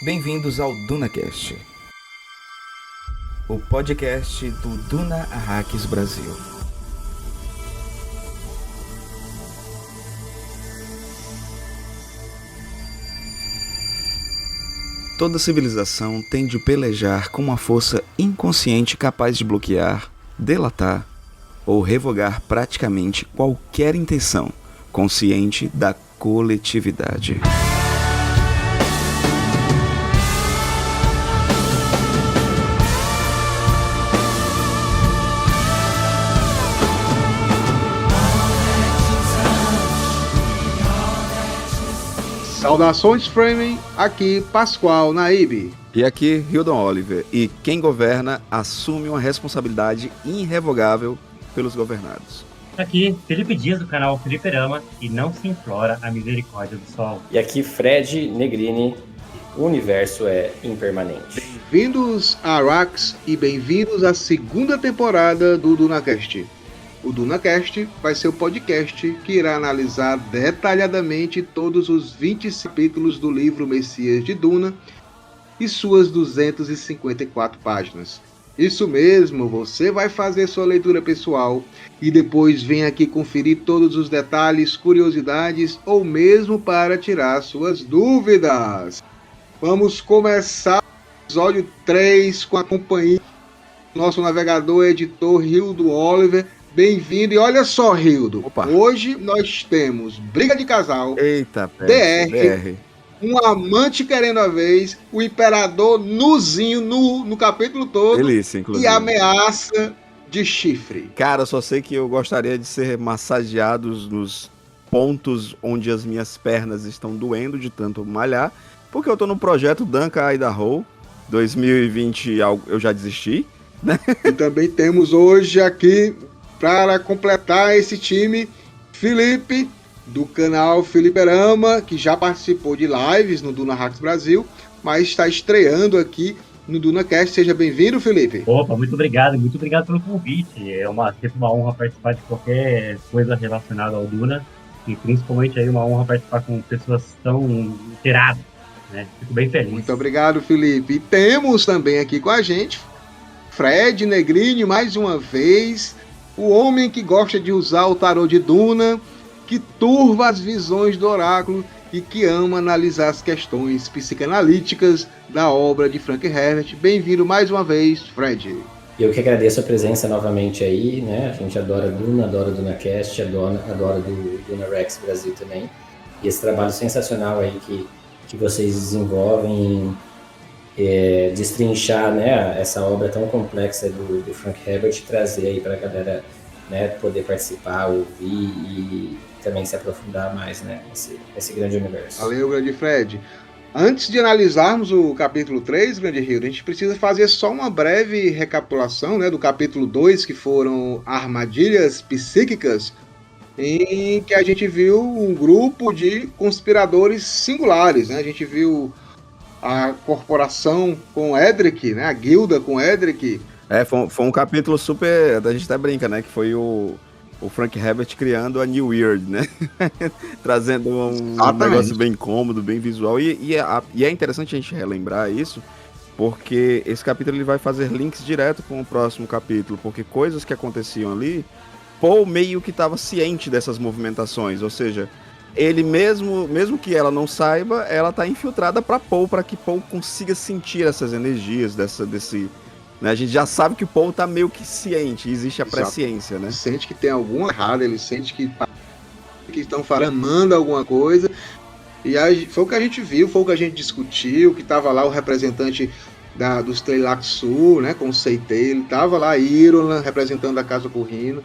Bem-vindos ao DunaCast, o podcast do Duna Arrakis Brasil. Toda civilização tem de pelejar com uma força inconsciente capaz de bloquear, delatar ou revogar praticamente qualquer intenção consciente da coletividade. Saudações, Framing, aqui Pascoal Naíbe. E aqui Hildon Oliver, e quem governa assume uma responsabilidade irrevogável pelos governados. Aqui Felipe Dias do canal Feliperama, e não se implora a misericórdia do sol. E aqui Fred Negrini, o universo é impermanente. Bem-vindos a Arrakis e bem-vindos à segunda temporada do DunaCast. O DunaCast vai ser o podcast que irá analisar detalhadamente todos os 20 capítulos do livro Messias de Duna e suas 254 páginas. Isso mesmo, você vai fazer sua leitura pessoal e depois vem aqui conferir todos os detalhes, curiosidades ou mesmo para tirar suas dúvidas. Vamos começar o episódio 3 com a companhia do nosso navegador editor Hildon Oliver. Bem-vindo, e olha só, Hildo, hoje nós temos briga de casal, Eita, DR, um amante querendo a vez, o imperador nuzinho no capítulo todo, delícia, inclusive. E ameaça de chifre. Cara, eu só sei que eu gostaria de ser massageados nos pontos onde as minhas pernas estão doendo de tanto malhar, porque eu tô no projeto Danka Idaho 2020, eu já desisti, né? E também temos hoje aqui, para completar esse time, Felipe, do canal Feliperama, que já participou de lives no Duna Arrakis Brasil, mas está estreando aqui no DunaCast. Seja bem-vindo, Felipe. Opa, muito obrigado pelo convite. É sempre uma honra participar de qualquer coisa relacionada ao Duna, e principalmente aí uma honra participar com pessoas tão inteiradas, né? Fico bem feliz. Muito obrigado, Felipe. E temos também aqui com a gente Fred Negrini, mais uma vez, o homem que gosta de usar o tarô de Duna, que turva as visões do oráculo e que ama analisar as questões psicanalíticas da obra de Frank Herbert. Bem-vindo mais uma vez, Fred. Eu que agradeço a presença novamente aí, né? A gente adora Duna, adora o DunaCast, adora do Duna Arrakis Brasil também. E esse trabalho sensacional aí que vocês desenvolvem destrinchar, né, essa obra tão complexa do Frank Herbert, trazer aí para a galera, né, poder participar, ouvir e também se aprofundar mais, né, nesse grande universo. Valeu, grande Fred. Antes de analisarmos o capítulo 3, grande Rio, a gente precisa fazer só uma breve recapitulação, né, do capítulo 2, que foram armadilhas psíquicas, em que a gente viu um grupo de conspiradores singulares, né? A gente viu a corporação com Edric, né? A guilda com Edric. Foi um capítulo super... A gente até brinca, né? Que foi o Frank Herbert criando a New Weird, né? Trazendo um negócio bem cômodo, bem visual. E é interessante a gente relembrar isso, porque esse capítulo ele vai fazer links direto com o próximo capítulo, porque coisas que aconteciam ali, Paul meio que estava ciente dessas movimentações, ou seja, ele mesmo que ela não saiba, ela tá infiltrada para Paul, para que Paul consiga sentir essas energias desse, né? A gente já sabe que o Paul tá meio que ciente, existe a presciência, né? Ele sente que tem alguma errada, ele sente que estão falando alguma coisa. E aí foi o que a gente viu, foi o que a gente discutiu, que tava lá o representante dos Tleilaxu, né, com o Seitei, ele tava lá, Irola, representando a Casa Corrino,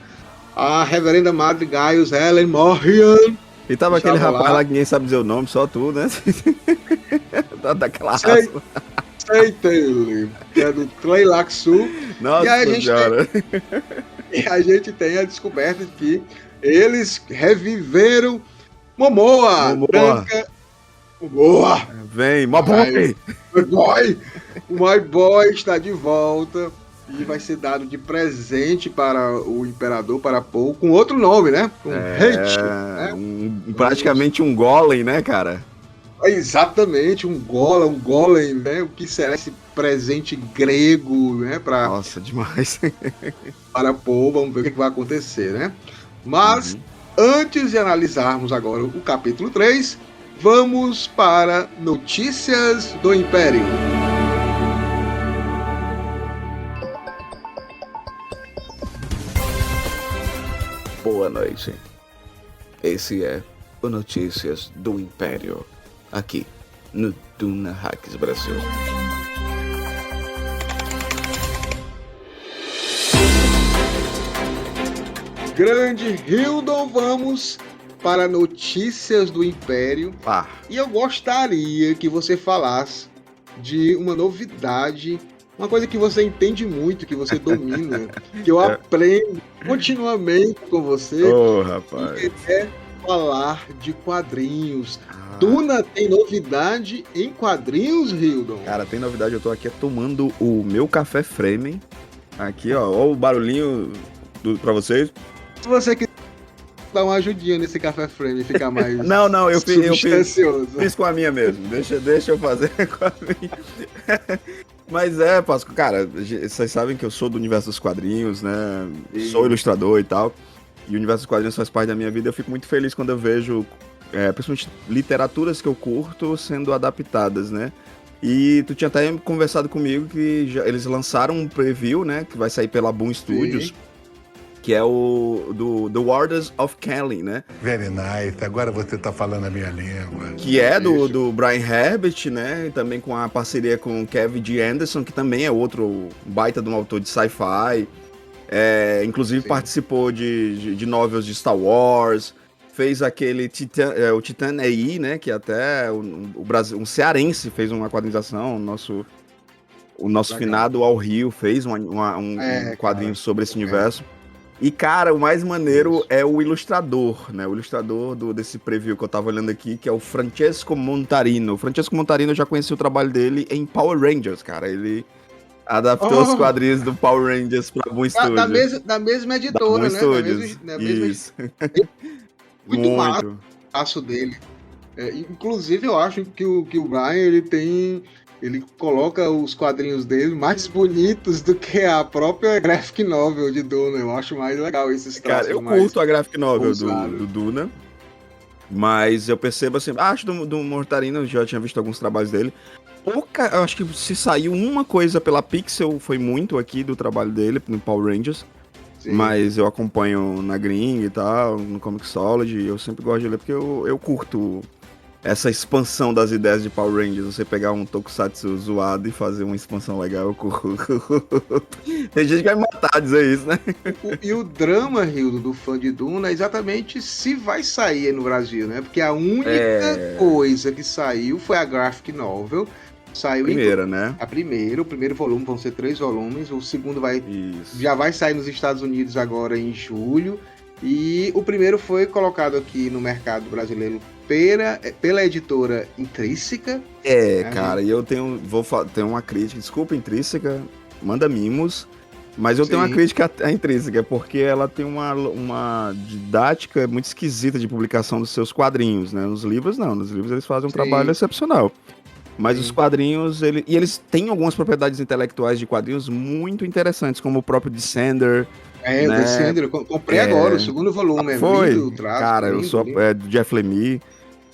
a reverenda Madre Gaius Helen Morrian. E tava aquele rapaz lá que ninguém sabe dizer o nome, só tu, né? Daquela raça. Seitei, que é do Tleilaxu. Nossa, e aí a gente tem a descoberta de que eles reviveram Momoa. Branca. Momoa. Vem, My Boy. O My Boy está de volta e vai ser dado de presente para o imperador, para Paul, com outro nome, né? Com Hate, né? Praticamente um golem, né, cara? Exatamente, um golem, né? O que será esse presente grego, né? Nossa, demais. Para pôr, vamos ver o que vai acontecer, né? Mas, antes de analisarmos agora o capítulo 3, vamos para Notícias do Império. Boa noite. Esse é o Notícias do Império, aqui no Duna Hacks Brasil. Grande Hildon, vamos para Notícias do Império. E eu gostaria que você falasse de uma novidade, uma coisa que você entende muito, que você domina, que eu aprendo continuamente com você. Rapaz. Que é falar de quadrinhos. Duna tem novidade em quadrinhos, Hildon? Cara, tem novidade. Eu tô aqui tomando o meu café Fremen. Aqui, ó o barulhinho pra vocês. Se você quiser dar uma ajudinha nesse café Fremen e ficar mais não, eu fiz com a minha mesmo. Deixa eu fazer com a minha. Mas Páscoa, cara, vocês sabem que eu sou do universo dos quadrinhos, né? Sou ilustrador e tal. E o universo dos quadrinhos faz parte da minha vida. Eu fico muito feliz quando eu vejo, principalmente literaturas que eu curto sendo adaptadas, né? E tu tinha até conversado comigo que eles lançaram um preview, né? Que vai sair pela Boom Studios. Que é o do The Warders of Kelly, né? Very nice, agora você tá falando a minha língua. Que é do Brian Herbert, né? E também com a parceria com Kevin G. Anderson, que também é outro baita de um autor de sci-fi. Inclusive participou de novels de Star Wars. Fez aquele o Titan AI, né? Que até o Brasil, um cearense fez uma quadrinização. O nosso finado Al Rio fez um quadrinho sobre esse universo. E, cara, o mais maneiro é o ilustrador, né? O ilustrador desse preview que eu tava olhando aqui, que é o Francesco Montarino. O Francesco Montarino, eu já conheci o trabalho dele em Power Rangers, cara. Ele adaptou os quadrinhos do Power Rangers pra Boom Studios. Da mesma editora, né? Isso. Muito massa o passo dele. Inclusive, eu acho que o Brian, ele coloca os quadrinhos dele mais bonitos do que a própria graphic novel de Duna. Eu acho mais legal esses traços. Cara, eu curto a graphic novel do Duna, mas eu percebo assim, acho do Montarino, já tinha visto alguns trabalhos dele. Eu acho que se saiu uma coisa pela Pixel, foi muito aqui do trabalho dele, no Power Rangers. Sim. Mas eu acompanho na gringa e tal, no Comixology, e eu sempre gosto de ler porque eu curto essa expansão das ideias de Power Rangers. Você pegar um tokusatsu zoado e fazer uma expansão legal, eu curto. Tem gente que vai me matar a dizer isso, né? E o drama, Hildo, do fã de Duna, é exatamente se vai sair no Brasil, né? Porque a única coisa que saiu foi a graphic novel. Saiu né? O primeiro volume, vão ser 3 volumes. O segundo já vai sair nos Estados Unidos agora em julho. E o primeiro foi colocado aqui no mercado brasileiro pela editora Intrínseca. Cara, e eu tenho uma crítica, desculpa, Intrínseca, manda mimos, mas eu tenho uma crítica à Intrínseca, porque ela tem uma didática muito esquisita de publicação dos seus quadrinhos, né? Nos livros não, nos livros eles fazem um trabalho excepcional. Mas os quadrinhos, eles têm algumas propriedades intelectuais de quadrinhos muito interessantes, como o próprio Descender. O Descender, eu comprei agora, o segundo volume. Foi, lindo, cara, eu sou do Jeff Lemire.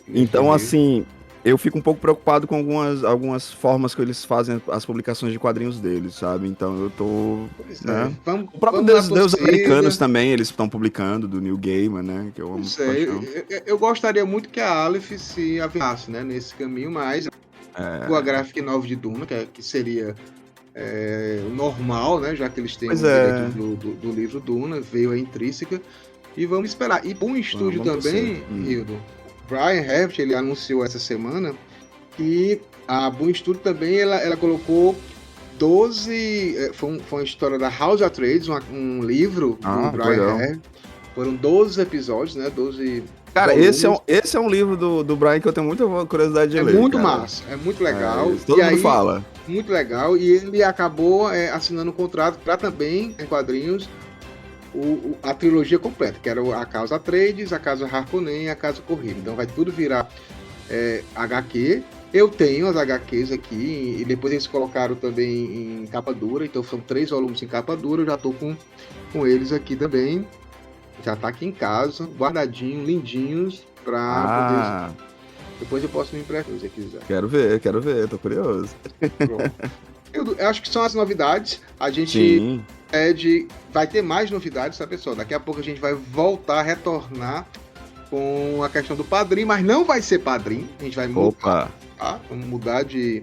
Então, assim, eu fico um pouco preocupado com algumas formas que eles fazem as publicações de quadrinhos deles, sabe? Então eu tô... né? O próprio Deus Americanos também, eles estão publicando, do Neil Gaiman, né? Que eu amo. Eu gostaria muito que a Aleph se aviasse, né, nesse caminho, mas com a graphic novel de Duna, que seria normal, né? Já que eles têm o direito do livro Duna, veio a Intrínseca, e vamos esperar. E Boom Studio também, Hildo, Brian Herbert, ele anunciou essa semana que a Boom Studio também, ela colocou 12... Foi uma história da House of Atreides, um livro do Brian Herbert. Foram 12 episódios, né? 12... Cara, esse é um livro do Brian que eu tenho muita curiosidade de ler. É muito massa, é muito legal. Todo mundo fala. Muito legal. E ele acabou assinando um contrato para também, em quadrinhos, a trilogia completa, que era a Casa Atreides, a Casa Harkonnen e a Casa Corrida. Então vai tudo virar HQ. Eu tenho as HQs aqui, e depois eles colocaram também em capa dura, então são 3 volumes em capa dura, eu já tô com eles aqui também. Já tá aqui em casa, guardadinho, lindinhos, pra poder... Depois eu posso me emprestar, se você quiser. Quero ver, tô curioso. Eu acho que são as novidades. A gente vai ter mais novidades, tá, pessoal? Daqui a pouco a gente vai voltar, retornar com a questão do padrinho, mas não vai ser padrinho, a gente vai mudar, tá? Vamos mudar de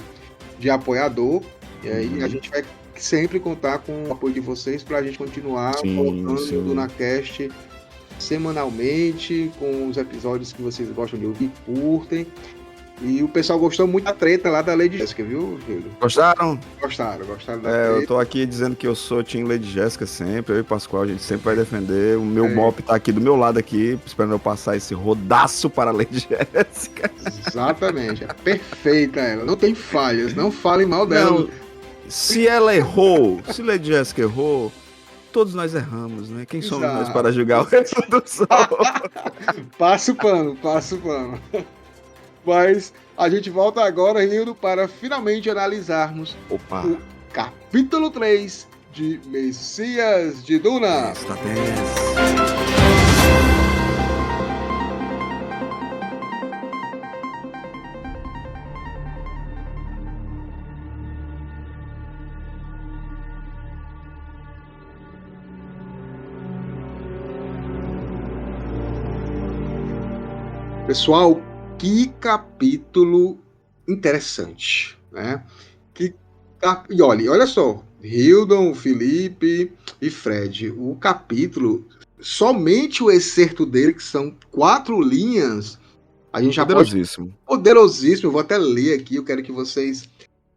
apoiador, e aí a gente vai sempre contar com o apoio de vocês pra gente continuar colocando o DunaCast semanalmente, com os episódios que vocês gostam de ouvir, curtem. E o pessoal gostou muito da treta lá da Lady Jéssica, viu, Júlio? Gostaram? Gostaram da treta. Eu tô aqui dizendo que eu sou Team Lady Jéssica sempre, eu e Pascoal, a gente sempre vai defender. O meu mop tá aqui do meu lado aqui, esperando eu passar esse rodaço para a Lady Jéssica. Exatamente, é perfeita ela, não tem falhas, não falem mal dela. Não, se ela errou, se Lady Jéssica errou, todos nós erramos, né? Quem somos nós para julgar o resto do sol? Passa o pano. Mas a gente volta agora, Rildo, para finalmente analisarmos o capítulo 3 de Messias de Duna. Pessoal, que capítulo interessante, né? E olha só, Hildon, Felipe e Fred, o capítulo, somente o excerto dele, que são 4 linhas, a gente já poderosíssimo. Poderosíssimo, eu vou até ler aqui, eu quero que vocês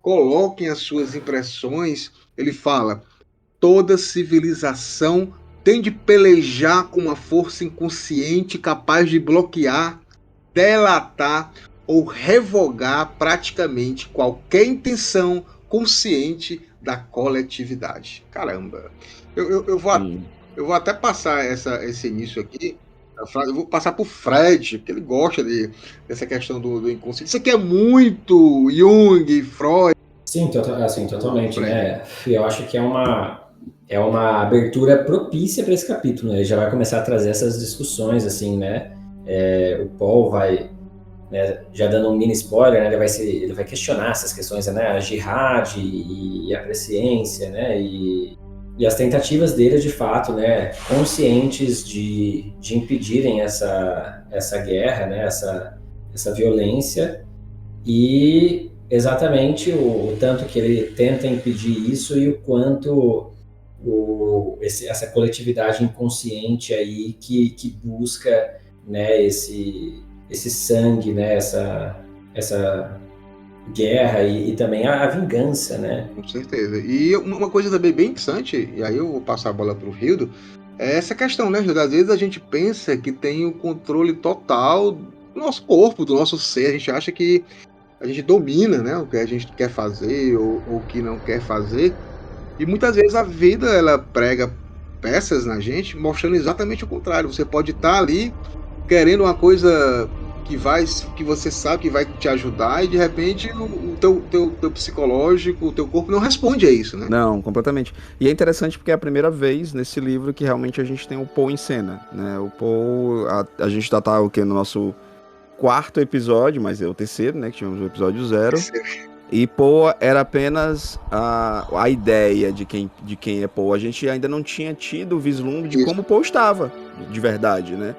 coloquem as suas impressões. Ele fala: toda civilização tem de pelejar com uma força inconsciente capaz de bloquear, delatar ou revogar praticamente qualquer intenção consciente da coletividade. Caramba! Eu vou até passar esse início aqui. Eu vou passar pro Fred, porque ele gosta dessa questão do inconsciente. Isso aqui é muito Jung, Freud. Sim, assim, totalmente, né? Eu acho que é uma abertura propícia para esse capítulo, né? Ele já vai começar a trazer essas discussões, assim, né? O Paul vai, né, já dando um mini spoiler, né, ele vai questionar essas questões, né, a jihad e a presciência, né, e as tentativas dele, de fato, né, conscientes de impedirem essa guerra, né, essa violência, e exatamente o tanto que ele tenta impedir isso e o quanto essa coletividade inconsciente aí que busca, né, esse sangue, né, essa guerra e também a vingança, né? Com certeza. E uma coisa também bem interessante, e aí eu vou passar a bola pro Hildo, é essa questão, né, Hildo? Às vezes a gente pensa que tem o controle total do nosso corpo, do nosso ser, a gente acha que a gente domina, né, o que a gente quer fazer ou o que não quer fazer, e muitas vezes a vida, ela prega peças na gente, mostrando exatamente o contrário. Você pode estar ali querendo uma coisa que você sabe que vai te ajudar, e de repente o teu psicológico, o teu corpo não responde a isso, né? Não, completamente. E é interessante porque é a primeira vez nesse livro que realmente a gente tem o Paul em cena, né? O Paul, a gente já tá no nosso 4º episódio, mas é o 3º, né? Que tivemos o episódio 0. E Paul era apenas a ideia de quem é Paul. A gente ainda não tinha tido o vislumbre de como Paul estava, de verdade, né?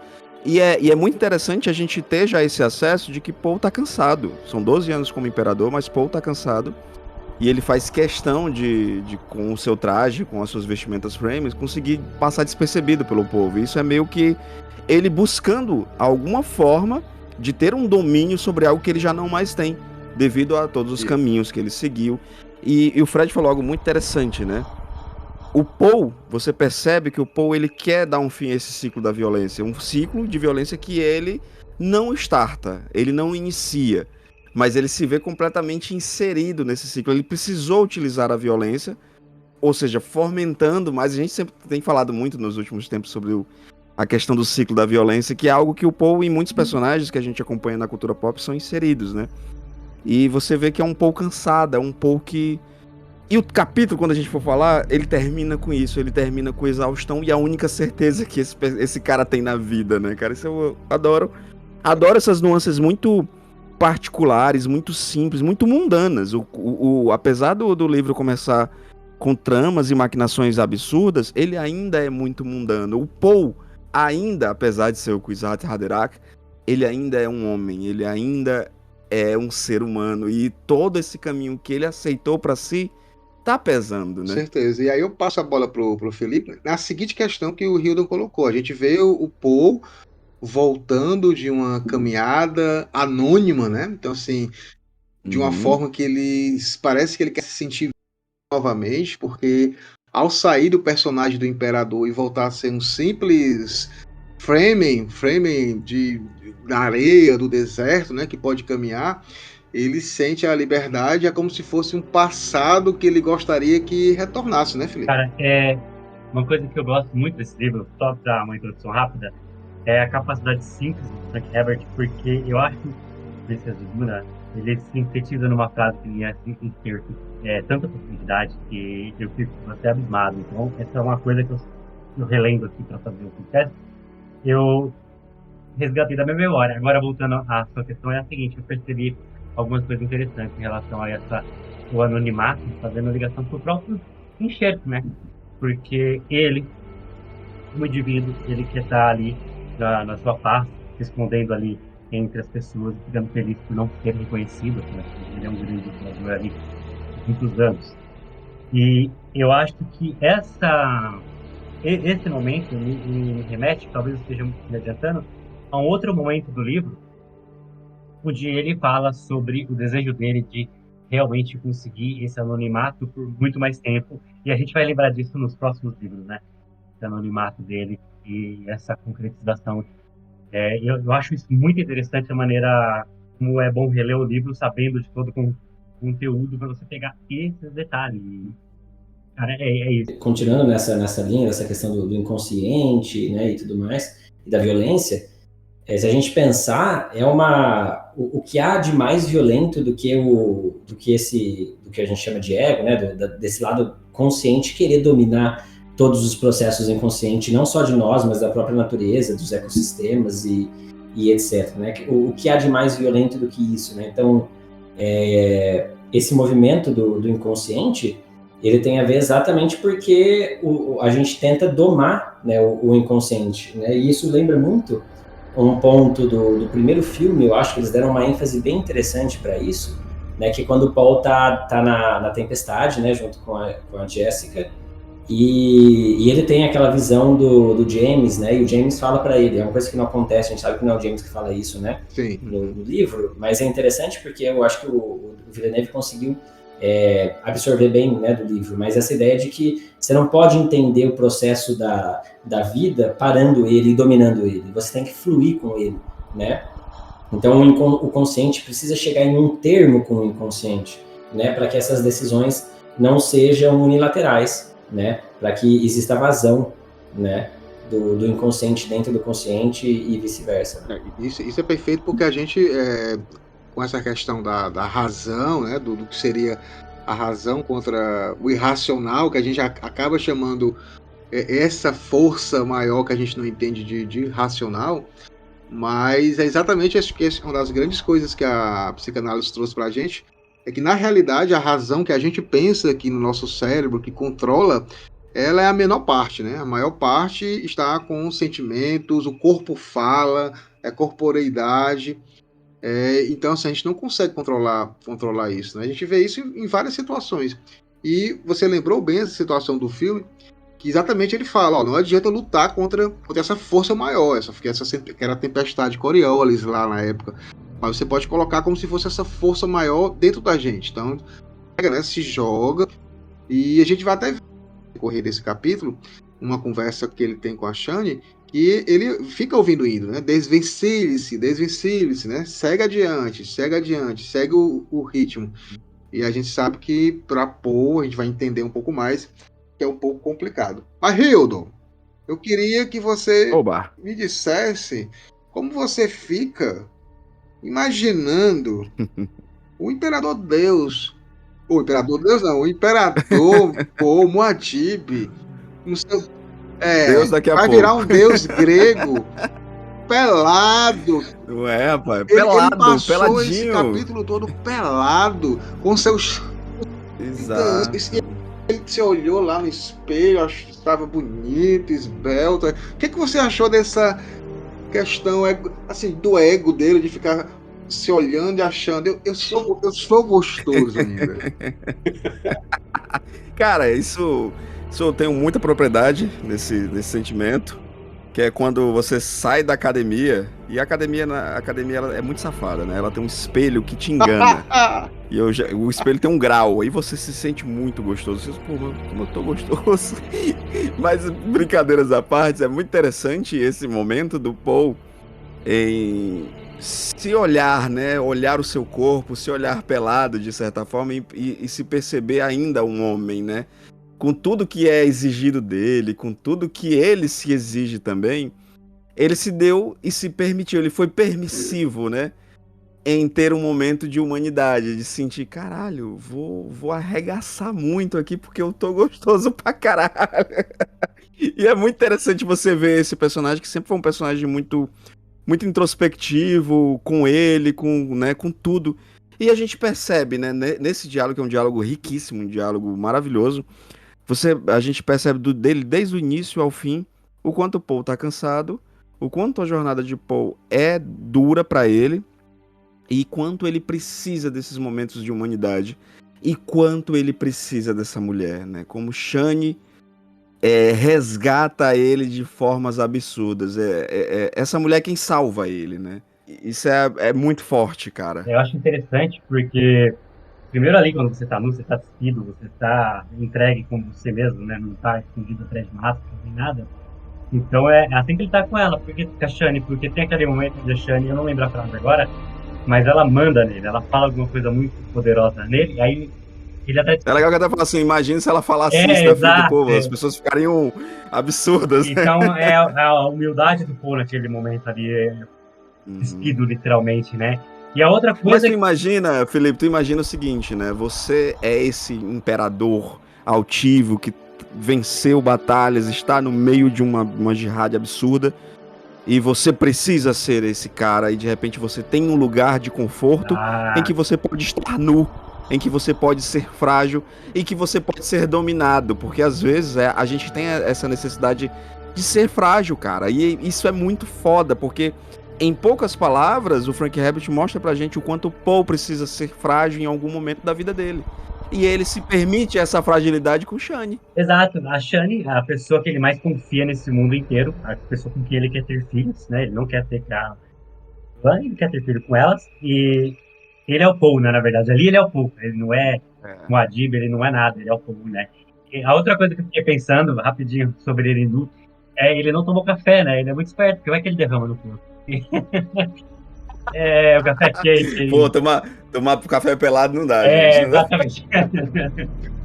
E é muito interessante a gente ter já esse acesso de que Paul tá cansado. São 12 anos como imperador, mas Paul tá cansado. E ele faz questão de com o seu traje, com as suas vestimentas frames, conseguir passar despercebido pelo povo. Isso é meio que ele buscando alguma forma de ter um domínio sobre algo que ele já não mais tem, devido a todos os caminhos que ele seguiu. E o Fred falou algo muito interessante, né? O Paul, você percebe que o Paul, ele quer dar um fim a esse ciclo da violência. Um ciclo de violência que ele não starta, ele não inicia. Mas ele se vê completamente inserido nesse ciclo. Ele precisou utilizar a violência, ou seja, fomentando mais. A gente sempre tem falado muito nos últimos tempos sobre a questão do ciclo da violência, que é algo que o Poe e muitos personagens que a gente acompanha na cultura pop são inseridos, né? E você vê que é um Poe cansado, é um Poe que... E o capítulo, quando a gente for falar, ele termina com isso, ele termina com exaustão e a única certeza que esse cara tem na vida, né, cara? Isso eu adoro. Adoro essas nuances muito particulares, muito simples, muito mundanas. Apesar do livro começar com tramas e maquinações absurdas, ele ainda é muito mundano. O Poe ainda, apesar de ser o Kwisatz Haderach, ele ainda é um homem, ele ainda é um ser humano. E todo esse caminho que ele aceitou para si tá pesando, né? Certeza. E aí eu passo a bola pro Felipe na seguinte questão que o Hildon colocou. A gente vê o Poe voltando de uma caminhada anônima, né? Então, assim, de uma forma que ele parece que ele quer se sentir novamente, porque ao sair do personagem do Imperador e voltar a ser um simples Fremen da areia, do deserto, né, que pode caminhar, ele sente a liberdade, é como se fosse um passado que ele gostaria que retornasse, né, Felipe? Cara, uma coisa que eu gosto muito desse livro, só para uma introdução rápida, é a capacidade de síntese do Frank Herbert, porque eu acho que Princesa de Duna, ele sintetiza numa frase que me é ter tanta profundidade que eu fico até abismado. Então, essa é uma coisa que eu relendo aqui para fazer o podcast. Eu resgatei da minha memória. Agora, voltando à sua questão, é a seguinte: eu percebi algumas coisas interessantes em relação a o anonimato, fazendo ligação com o próprio enxerto, né? Porque ele, como indivíduo, ele quer estar ali na sua paz, se escondendo ali entre as pessoas, ficando feliz por não ser reconhecido, né? Ele é um grande lutador ali por muitos anos. E eu acho que esse momento me remete, talvez eu esteja me adiantando, a um outro momento do livro, onde ele fala sobre o desejo dele de realmente conseguir esse anonimato por muito mais tempo, e a gente vai lembrar disso nos próximos livros, né? Esse anonimato dele e essa concretização. Eu acho isso muito interessante, a maneira como é bom reler o livro sabendo de todo o conteúdo para você pegar esses detalhes. Cara, é isso. Continuando nessa linha, dessa questão do inconsciente, né, e tudo mais, e da violência, se a gente pensar, o que há de mais violento do que do que a gente chama de ego, né, desse lado consciente querer dominar todos os processos inconscientes, não só de nós, mas da própria natureza, dos ecossistemas e etc, né? O que há de mais violento do que isso, né? Então, esse movimento do inconsciente, ele tem a ver exatamente porque a gente tenta domar, né, o inconsciente, né? E isso lembra muito um ponto do primeiro filme. Eu acho que eles deram uma ênfase bem interessante para isso, né? Que quando o Paul tá na tempestade, né, junto com a Jessica, e ele tem aquela visão do James, né? E o James fala para ele, é uma coisa que não acontece, a gente sabe que não é o James que fala isso, né? Sim. No livro, mas é interessante porque eu acho que o Villeneuve conseguiu absorver bem, né, do livro, mas essa ideia de que você não pode entender o processo da vida parando ele e dominando ele, você tem que fluir com ele, né? Então o consciente precisa chegar em um termo com o inconsciente, né, para que essas decisões não sejam unilaterais, né, para que exista vazão, né, do inconsciente dentro do consciente e vice-versa. Isso é perfeito, porque a gente, com essa questão da razão, né, do que seria a razão contra o irracional, que a gente acaba chamando essa força maior que a gente não entende de racional, mas é exatamente uma das grandes coisas que a psicanálise trouxe para a gente, é que na realidade a razão que a gente pensa aqui no nosso cérebro, que controla, ela é a menor parte, né? A maior parte está com sentimentos, o corpo fala, é corporeidade. Então, assim, a gente não consegue controlar isso, né? A gente vê isso em várias situações. E você lembrou bem essa situação do filme, que exatamente ele fala, não adianta lutar contra essa força maior, que era a tempestade Coriolis lá na época. Mas você pode colocar como se fosse essa força maior dentro da gente. Então, né, se joga, e a gente vai até ver no decorrer desse capítulo uma conversa que ele tem com a Shani, que ele fica ouvindo indo, né? Desvencilhe-se, né? Segue adiante, segue o ritmo. E a gente sabe que para Poe, a gente vai entender um pouco mais, que é um pouco complicado. Mas, Hildon, Eu queria que você Oba. me dissesse como você fica imaginando o Imperador Deus. O Imperador Deus não, o Imperador Paul Muad'Dib. No seu, Deus daqui a vai pouco. virar um deus grego pelado. Não é, rapaz? Ele Pelado, passou esse peladinho. capítulo todo pelado, com seus. Exato. Ele se olhou lá no espelho, achou que estava bonito, esbelto. O que você achou dessa questão assim, do ego dele, de ficar se olhando e achando, eu sou gostoso ainda? Cara, isso eu tenho muita propriedade nesse sentimento, que é quando você sai da academia, e a academia ela é muito safada, né? Ela tem um espelho que te engana. E o espelho tem um grau, aí você se sente muito gostoso. Você diz, pô, como eu tô gostoso. Mas, brincadeiras à parte, é muito interessante esse momento do Paul em se olhar, né? Olhar o seu corpo, se olhar pelado, de certa forma, e se perceber ainda um homem, né? Com tudo que é exigido dele, com tudo que ele se exige também, ele se deu e se permitiu, ele foi permissivo, né? Em ter um momento de humanidade, de sentir, caralho, vou arregaçar muito aqui porque eu tô gostoso pra caralho. E é muito interessante você ver esse personagem, que sempre foi um personagem muito, muito introspectivo, com ele, com tudo. E a gente percebe, né, nesse diálogo, que é um diálogo riquíssimo, um diálogo maravilhoso, a gente percebe dele, desde o início ao fim, o quanto o Paul tá cansado, o quanto a jornada de Paul é dura pra ele, e quanto ele precisa desses momentos de humanidade, e quanto ele precisa dessa mulher, né? Como Shani resgata ele de formas absurdas. Essa mulher é quem salva ele, né? Isso é muito forte, cara. Eu acho interessante porque, primeiro ali, quando você tá nu, você tá despido, você tá entregue com você mesmo, né? Não tá escondido atrás de máscara, nem nada. Então é assim que ele tá com ela, com a Shani, porque tem aquele momento onde a Shani, eu não lembro a frase agora, mas ela manda nele, ela fala alguma coisa muito poderosa nele, aí ele até... É legal que até fala assim, imagina se ela falasse isso na frente do povo, as pessoas ficariam absurdas, então, né? a humildade do Paul naquele momento ali, despido literalmente, né? E a outra coisa... Mas tu imagina, Felipe, tu imagina o seguinte, né? Você é esse imperador altivo que venceu batalhas, está no meio de uma jihad absurda, e você precisa ser esse cara, e de repente você tem um lugar de conforto em que você pode estar nu, em que você pode ser frágil e que você pode ser dominado, porque às vezes a gente tem essa necessidade de ser frágil, cara, e isso é muito foda, porque em poucas palavras o Frank Herbert mostra pra gente o quanto o Paul precisa ser frágil em algum momento da vida dele. E ele se permite essa fragilidade com Shani. Exato, a Shani, a pessoa que ele mais confia nesse mundo inteiro, a pessoa com quem ele quer ter filhos, né? Ele não quer ter ele quer ter filho com elas, e ele é o Paul, né? Na verdade, ali ele é o Paul, ele não é Muad'Dib, ele não é nada, ele é o Paul, né? E a outra coisa que eu fiquei pensando, rapidinho, sobre ele nu, ele não tomou café, né? Ele é muito esperto, porque vai que ele derrama no corpo. O café quente. Pô, tomar café pelado não dá, gente. Né? Exatamente.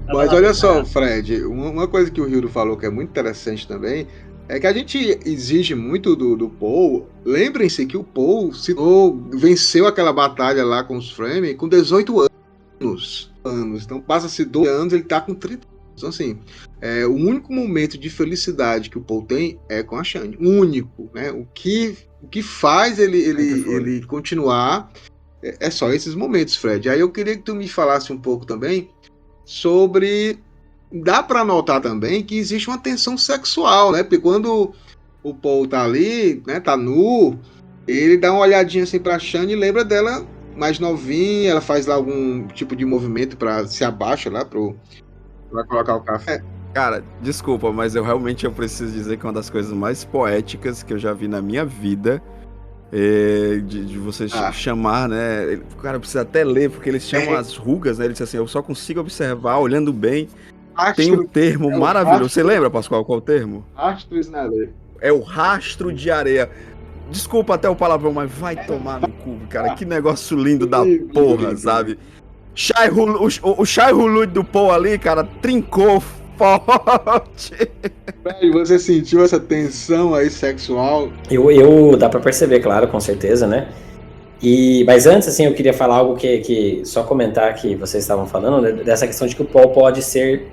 Mas olha só, Fred, uma coisa que o Hildo falou que é muito interessante também é que a gente exige muito do Paul. Lembrem-se que o Paul venceu aquela batalha lá com os Fremen com 18 anos. Então passa-se 12 anos, ele tá com 30 anos. Então assim, o único momento de felicidade que o Paul tem é com a Shani. O único, né? O que faz ele continuar é só esses momentos, Fred. Aí eu queria que tu me falasse um pouco também sobre... Dá para notar também que existe uma tensão sexual, né? Porque quando o Paul tá ali, né, tá nu, ele dá uma olhadinha assim pra Shani e lembra dela mais novinha, ela faz lá algum tipo de movimento para se abaixa lá pra colocar o café. Cara, desculpa, mas eu preciso dizer que é uma das coisas mais poéticas que eu já vi na minha vida, de você chamar, né? O cara precisa até ler, porque eles chamam as rugas, né? Ele diz assim, eu só consigo observar olhando bem. Tem um termo maravilhoso. Você lembra, Pascoal, qual é o termo? Rastros na areia. É o rastro de areia. Desculpa até o palavrão, mas vai tomar no cu, cara. Que negócio lindo da porra, sabe? O Shai Hulud do Paul ali, cara, trincou forte. E você sentiu essa tensão aí sexual? Dá pra perceber, claro, com certeza, né? Mas antes, assim, eu queria falar algo que só comentar que vocês estavam falando, né, dessa questão de que o Paul pode ser,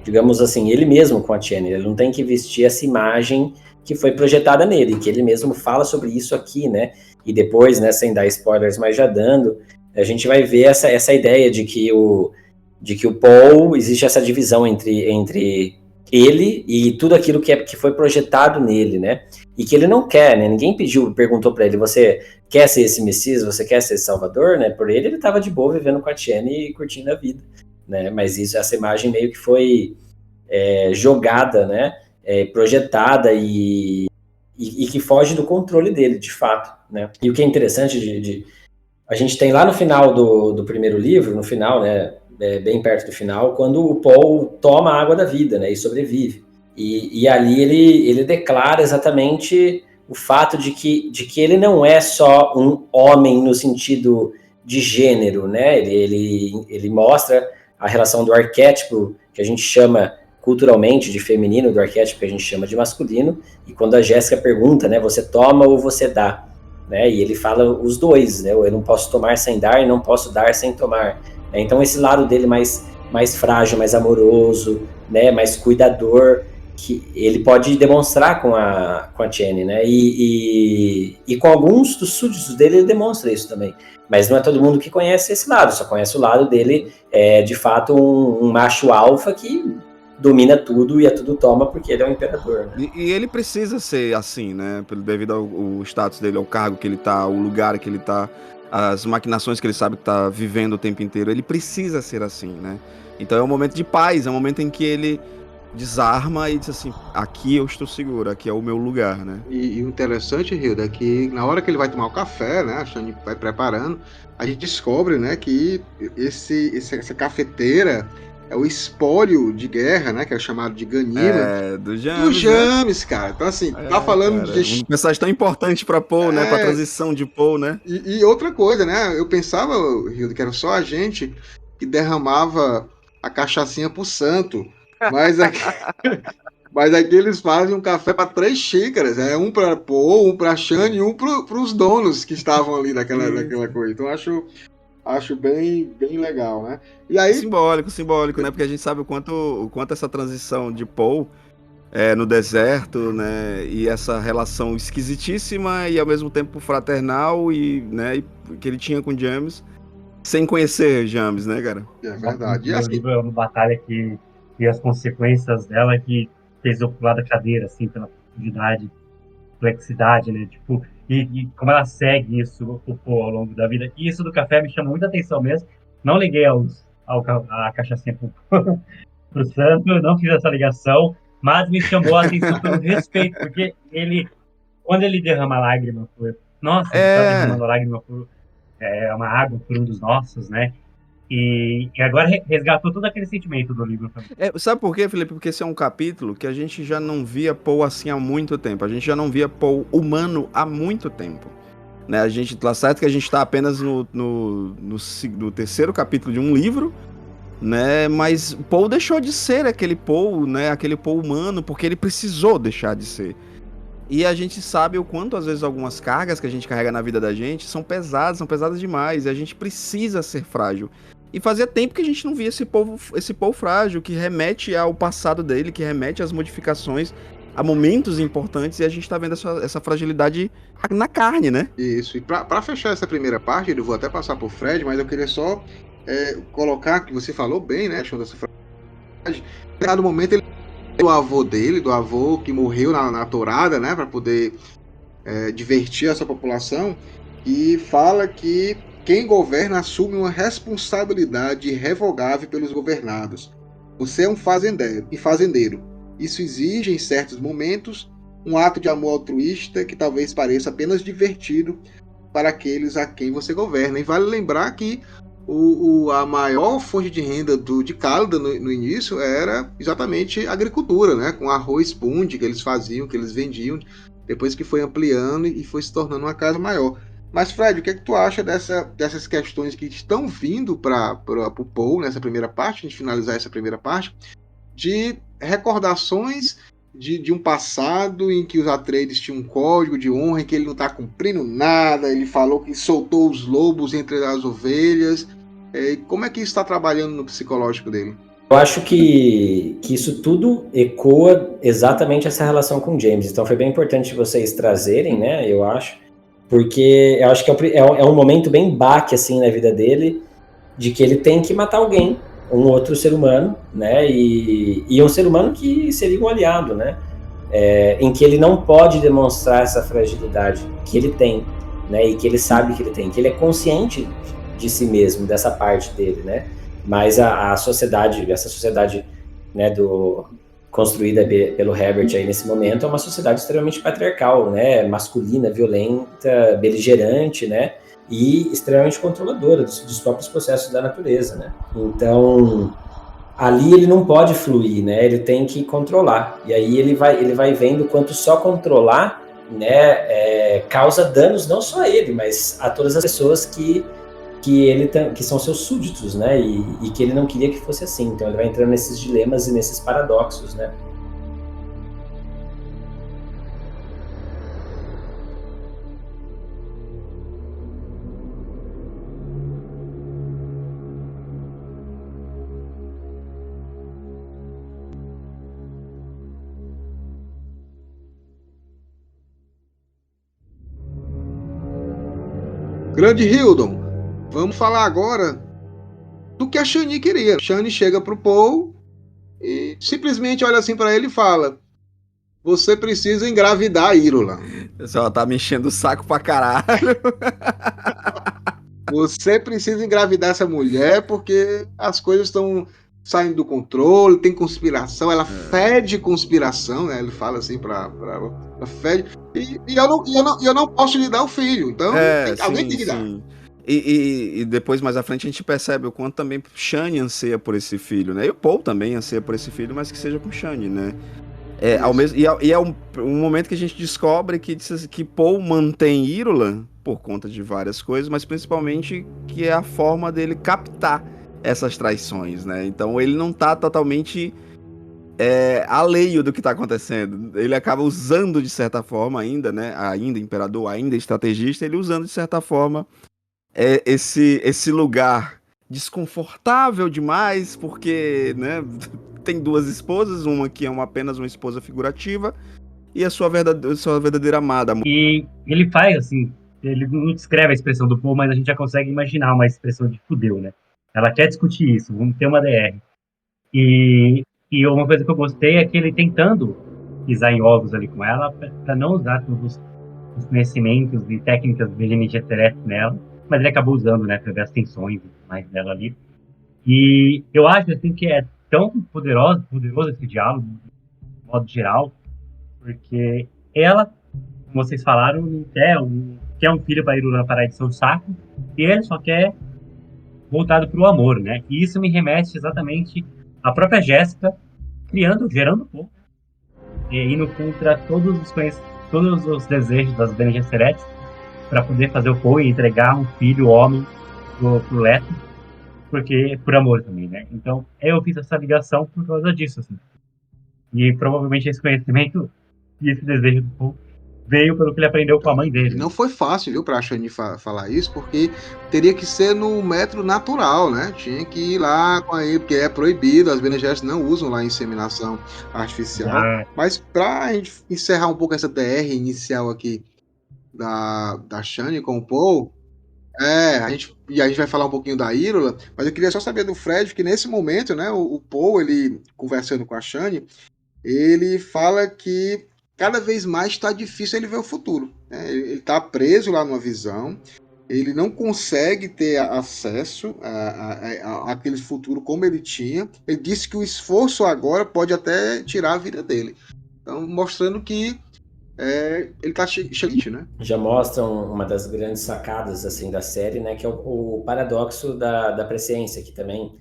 digamos assim, ele mesmo com a Chani. Ele não tem que vestir essa imagem que foi projetada nele, que ele mesmo fala sobre isso aqui, né? E depois, né, sem dar spoilers, mas já dando, a gente vai ver essa ideia de que o Paul, existe essa divisão entre ele e tudo aquilo que foi projetado nele, né? E que ele não quer, né? Ninguém perguntou para ele, você quer ser esse Messias, você quer ser esse Salvador, né? Por ele estava de boa vivendo com a Chani e curtindo a vida, né? Mas essa imagem meio que foi jogada, né? Projetada e que foge do controle dele, de fato, né? E o que é interessante a gente tem lá no final do primeiro livro, no final, né? Bem perto do final, quando o Paul toma a água da vida, né? E sobrevive. E ali ele declara exatamente o fato de que ele não é só um homem no sentido de gênero, né? Ele mostra a relação do arquétipo que a gente chama culturalmente de feminino, do arquétipo que a gente chama de masculino, e quando a Jéssica pergunta, né, você toma ou você dá, né, e ele fala os dois, né, eu não posso tomar sem dar e não posso dar sem tomar, né, então esse lado dele mais frágil, mais amoroso, né, mais cuidador, que ele pode demonstrar com a Chani, né, e com alguns dos súditos dele ele demonstra isso também, mas não é todo mundo que conhece esse lado, só conhece o lado dele, de fato um macho alfa que domina tudo e a tudo toma porque ele é um imperador, né? E ele precisa ser assim, né? Devido ao status dele, ao cargo que ele tá, o lugar que ele tá, as maquinações que ele sabe que tá vivendo o tempo inteiro. Ele precisa ser assim, né? Então é um momento de paz, é um momento em que ele desarma e diz assim, aqui eu estou seguro, aqui é o meu lugar, né? E o interessante, Hilda, é que na hora que ele vai tomar o café, né? A Chani vai preparando, a gente descobre, né, que essa cafeteira é o espólio de guerra, né? Que é chamado de ganima. Do James, né? Cara. Então, assim, tá falando cara, de... Um mensagem tão importante pra Paul, né? Pra transição de Paul, né? E outra coisa, né? Eu pensava, Hildo, que era só a gente que derramava a cachaçinha pro santo. Mas aqui eles fazem um café para 3 xícaras. Um para Paul, um para Chani e um para os donos que estavam ali daquela coisa. Então, acho bem legal, né? E aí... Simbólico, né? Porque a gente sabe o quanto essa transição de Paul no deserto, né? E essa relação esquisitíssima e ao mesmo tempo fraternal né? Que ele tinha com James, sem conhecer James, né, cara? É verdade. E assim... é uma batalha que as consequências dela que fez eu pular da cadeira, assim, pela profundidade, complexidade, né? Tipo, e como ela segue isso ao longo da vida. E isso do café me chamou muita atenção mesmo. Não liguei a cachaçinha pro santo, não fiz essa ligação, mas me chamou a atenção pelo respeito, porque quando ele derrama lágrima ele tá derramando lágrima por uma água por um dos nossos, né? E agora resgatou todo aquele sentimento do livro também. Sabe por quê, Felipe? Porque esse é um capítulo que a gente já não via Paul assim há muito tempo. A gente já não via Paul humano há muito tempo. Né? A gente tá certo que a gente tá apenas no terceiro capítulo de um livro, né? Mas Paul deixou de ser aquele Paul, né? Aquele Paul humano, porque ele precisou deixar de ser. E a gente sabe o quanto, às vezes, algumas cargas que a gente carrega na vida da gente são pesadas demais. E a gente precisa ser frágil. E fazia tempo que a gente não via esse Paul frágil, que remete ao passado dele, que remete às modificações, a momentos importantes, e a gente tá vendo essa fragilidade na carne, né? Isso, e pra fechar essa primeira parte, eu vou até passar pro Fred, mas eu queria só colocar, que você falou bem, né, achando essa fragilidade. Em dado momento, ele do avô que morreu na tourada, né, pra poder divertir essa população, e fala que quem governa assume uma responsabilidade irrevogável pelos governados. Você é um fazendeiro. Isso exige, em certos momentos, um ato de amor altruísta que talvez pareça apenas divertido para aqueles a quem você governa. E vale lembrar que a maior fonte de renda de Cálida no início era exatamente a agricultura, né? Com arroz punde que eles faziam, que eles vendiam, depois que foi ampliando e foi se tornando uma casa maior. Mas, Fred, o que é que tu acha dessas questões que estão vindo para o Paul nessa primeira parte, a gente finalizar essa primeira parte, de recordações de um passado em que os Atreides tinham um código de honra, em que ele não está cumprindo nada, ele falou que soltou os lobos entre as ovelhas. Como é que isso está trabalhando no psicológico dele? Eu acho que isso tudo ecoa exatamente essa relação com o James. Então foi bem importante vocês trazerem, né, eu acho, porque eu acho que é um momento bem baque, assim, na vida dele, de que ele tem que matar alguém, um outro ser humano, né, e um ser humano que seria um aliado, né, em que ele não pode demonstrar essa fragilidade que ele tem, né, e que ele sabe que ele tem, que ele é consciente de si mesmo, dessa parte dele, né, mas essa sociedade, né, construída pelo Herbert aí nesse momento é uma sociedade extremamente patriarcal, né, masculina, violenta, beligerante, né, e extremamente controladora dos próprios processos da natureza, né. Então, ali ele não pode fluir, né, ele tem que controlar. E aí ele vai vendo quanto só controlar, né, causa danos não só a ele, mas a todas as pessoas que são seus súditos, né, e que ele não queria que fosse assim. Então ele vai entrando nesses dilemas e nesses paradoxos, né. Grande Hildon, vamos falar agora do que a Shani queria. Shani chega pro Paul e simplesmente olha assim para ele e fala: você precisa engravidar a Irulan. Ela tá me enchendo o saco pra caralho. Você precisa engravidar essa mulher porque as coisas estão saindo do controle, tem conspiração, ela fede conspiração, né? Ele fala assim pra fede. E eu não posso lhe dar o filho, então alguém tem que dar. E depois, mais à frente, a gente percebe o quanto também Shani anseia por esse filho, né? E o Paul também anseia por esse filho, mas que seja com Shani, né? É um momento que a gente descobre que Paul mantém Irulan por conta de várias coisas, mas principalmente que é a forma dele captar essas traições, né? Então ele não tá totalmente alheio do que tá acontecendo. Ele acaba usando de certa forma ainda, né? Ainda imperador, ainda estrategista, ele usando de certa forma esse lugar desconfortável demais, porque, né, tem duas esposas, uma que é apenas uma esposa figurativa e a sua verdadeira amada. E ele faz assim, ele não descreve a expressão do Paul, mas a gente já consegue imaginar uma expressão de fudeu, né? Ela quer discutir isso, vamos ter uma DR. E uma coisa que eu gostei é que ele tentando pisar em ovos ali com ela, para não usar todos os conhecimentos e técnicas de Bene Gesserit nela, mas ele acabou usando, né, para ver as tensões mais dela ali. E eu acho assim que é tão poderoso esse diálogo, de modo geral, porque ela, como vocês falaram, não quer um filho para Irulan parar de ser um saco, e ele só quer voltado para o amor, né? E isso me remete exatamente à própria Jéssica gerando pouco, indo contra todos os desejos das Bene Gesserit para poder fazer o Paul e entregar um filho homem pro Leto, porque por amor também, né? Então eu fiz essa ligação por causa disso, assim. E provavelmente esse conhecimento e esse desejo do Paul veio pelo que ele aprendeu com a mãe dele. Não foi fácil, viu, pra Shani falar isso, porque teria que ser no método natural, né? Tinha que ir lá com ele, porque é proibido, as Bene Gesserit não usam lá inseminação artificial. Mas pra gente encerrar um pouco essa DR inicial aqui da Shani com o Paul, a gente vai falar um pouquinho da Irulan, mas eu queria só saber do Fred, que nesse momento, né, o Paul, ele conversando com a Shani, ele fala que cada vez mais está difícil ele ver o futuro. Né? Ele está preso lá numa visão, ele não consegue ter acesso àquele futuro como ele tinha. Ele disse que o esforço agora pode até tirar a vida dele. Então, mostrando que ele está chegante, né? Já mostram uma das grandes sacadas assim da série, né, que é o paradoxo da presciência, que também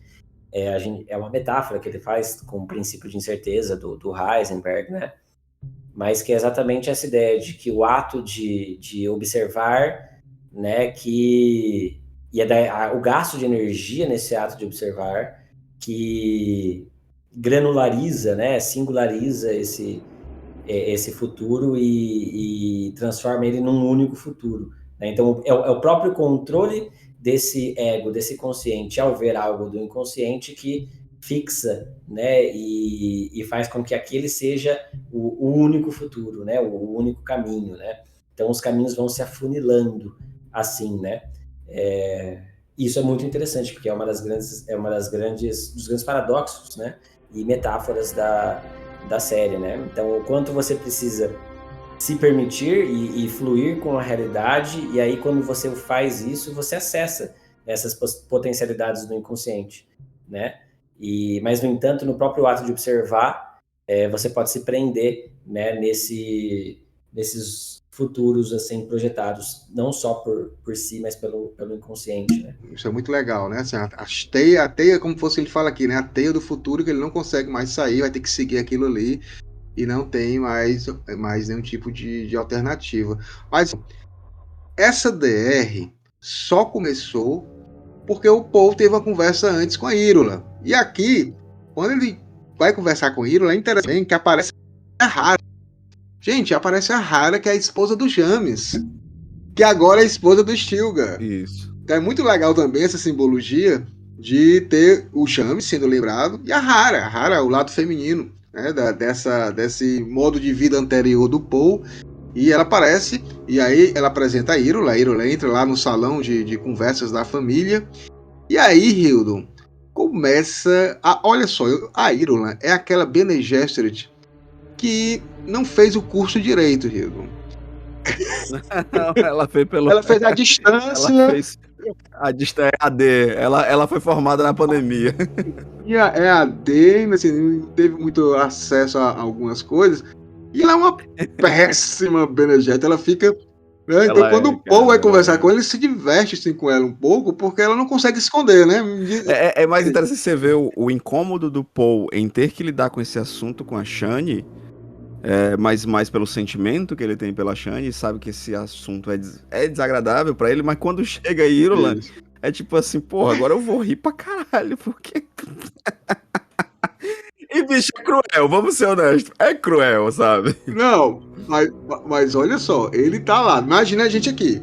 é uma metáfora que ele faz com o princípio de incerteza do Heisenberg, né? Mas que é exatamente essa ideia de que o ato de observar, né, o gasto de energia nesse ato de observar, que granulariza, né, singulariza esse futuro e transforma ele num único futuro, né? Então, é o próprio controle desse ego, desse consciente, ao ver algo do inconsciente que fixa, né, e faz com que aquele seja o único futuro, né, o único caminho, né? Então, os caminhos vão se afunilando assim, né? Isso é muito interessante, porque é uma das dos grandes paradoxos, né, e metáforas da série, né? Então, o quanto você precisa se permitir e fluir com a realidade, e aí quando você faz isso, você acessa essas potencialidades do inconsciente, né? Mas, no entanto, no próprio ato de observar, você pode se prender, né, nesses futuros assim projetados, não só por si, mas pelo inconsciente, né? Isso é muito legal, né? Assim, a teia, como fosse ele fala aqui, né? A teia do futuro que ele não consegue mais sair, vai ter que seguir aquilo ali e não tem mais nenhum tipo de alternativa. Mas essa DR só começou porque o Paul teve uma conversa antes com a Irulan. E aqui, quando ele vai conversar com a Irulan, é interessante que aparece a Hara. Gente, aparece a Hara, que é a esposa do James, que agora é a esposa do Stilgar. Isso. Então é muito legal também essa simbologia de ter o James sendo lembrado e a Hara, o lado feminino, né, desse modo de vida anterior do Paul. E ela aparece, e aí ela apresenta a Irulan. A Irulan entra lá no salão de conversas da família. E aí, Hildon, começa olha só, a Irulan é aquela Bene Gesserit que não fez o curso direito, Hildon. Ela fez a distância. Ela fez a distância AD. Ela foi formada na pandemia. E a EAD, assim, não teve muito acesso a algumas coisas. E ela é uma péssima Bene Gesserit. Ela fica. Né? Então, quando o Paul vai conversar com ela, ele se diverte assim, com ela um pouco, porque ela não consegue esconder, né? É mais interessante você ver o incômodo do Paul em ter que lidar com esse assunto com a Shani. Mas mais pelo sentimento que ele tem pela Shani, sabe que esse assunto é desagradável pra ele, mas quando chega a Irulan, é tipo assim, porra, agora eu vou rir pra caralho, porque... E bicho, é cruel, vamos ser honestos, é cruel, sabe? Não, mas olha só, ele tá lá, imagina a gente aqui,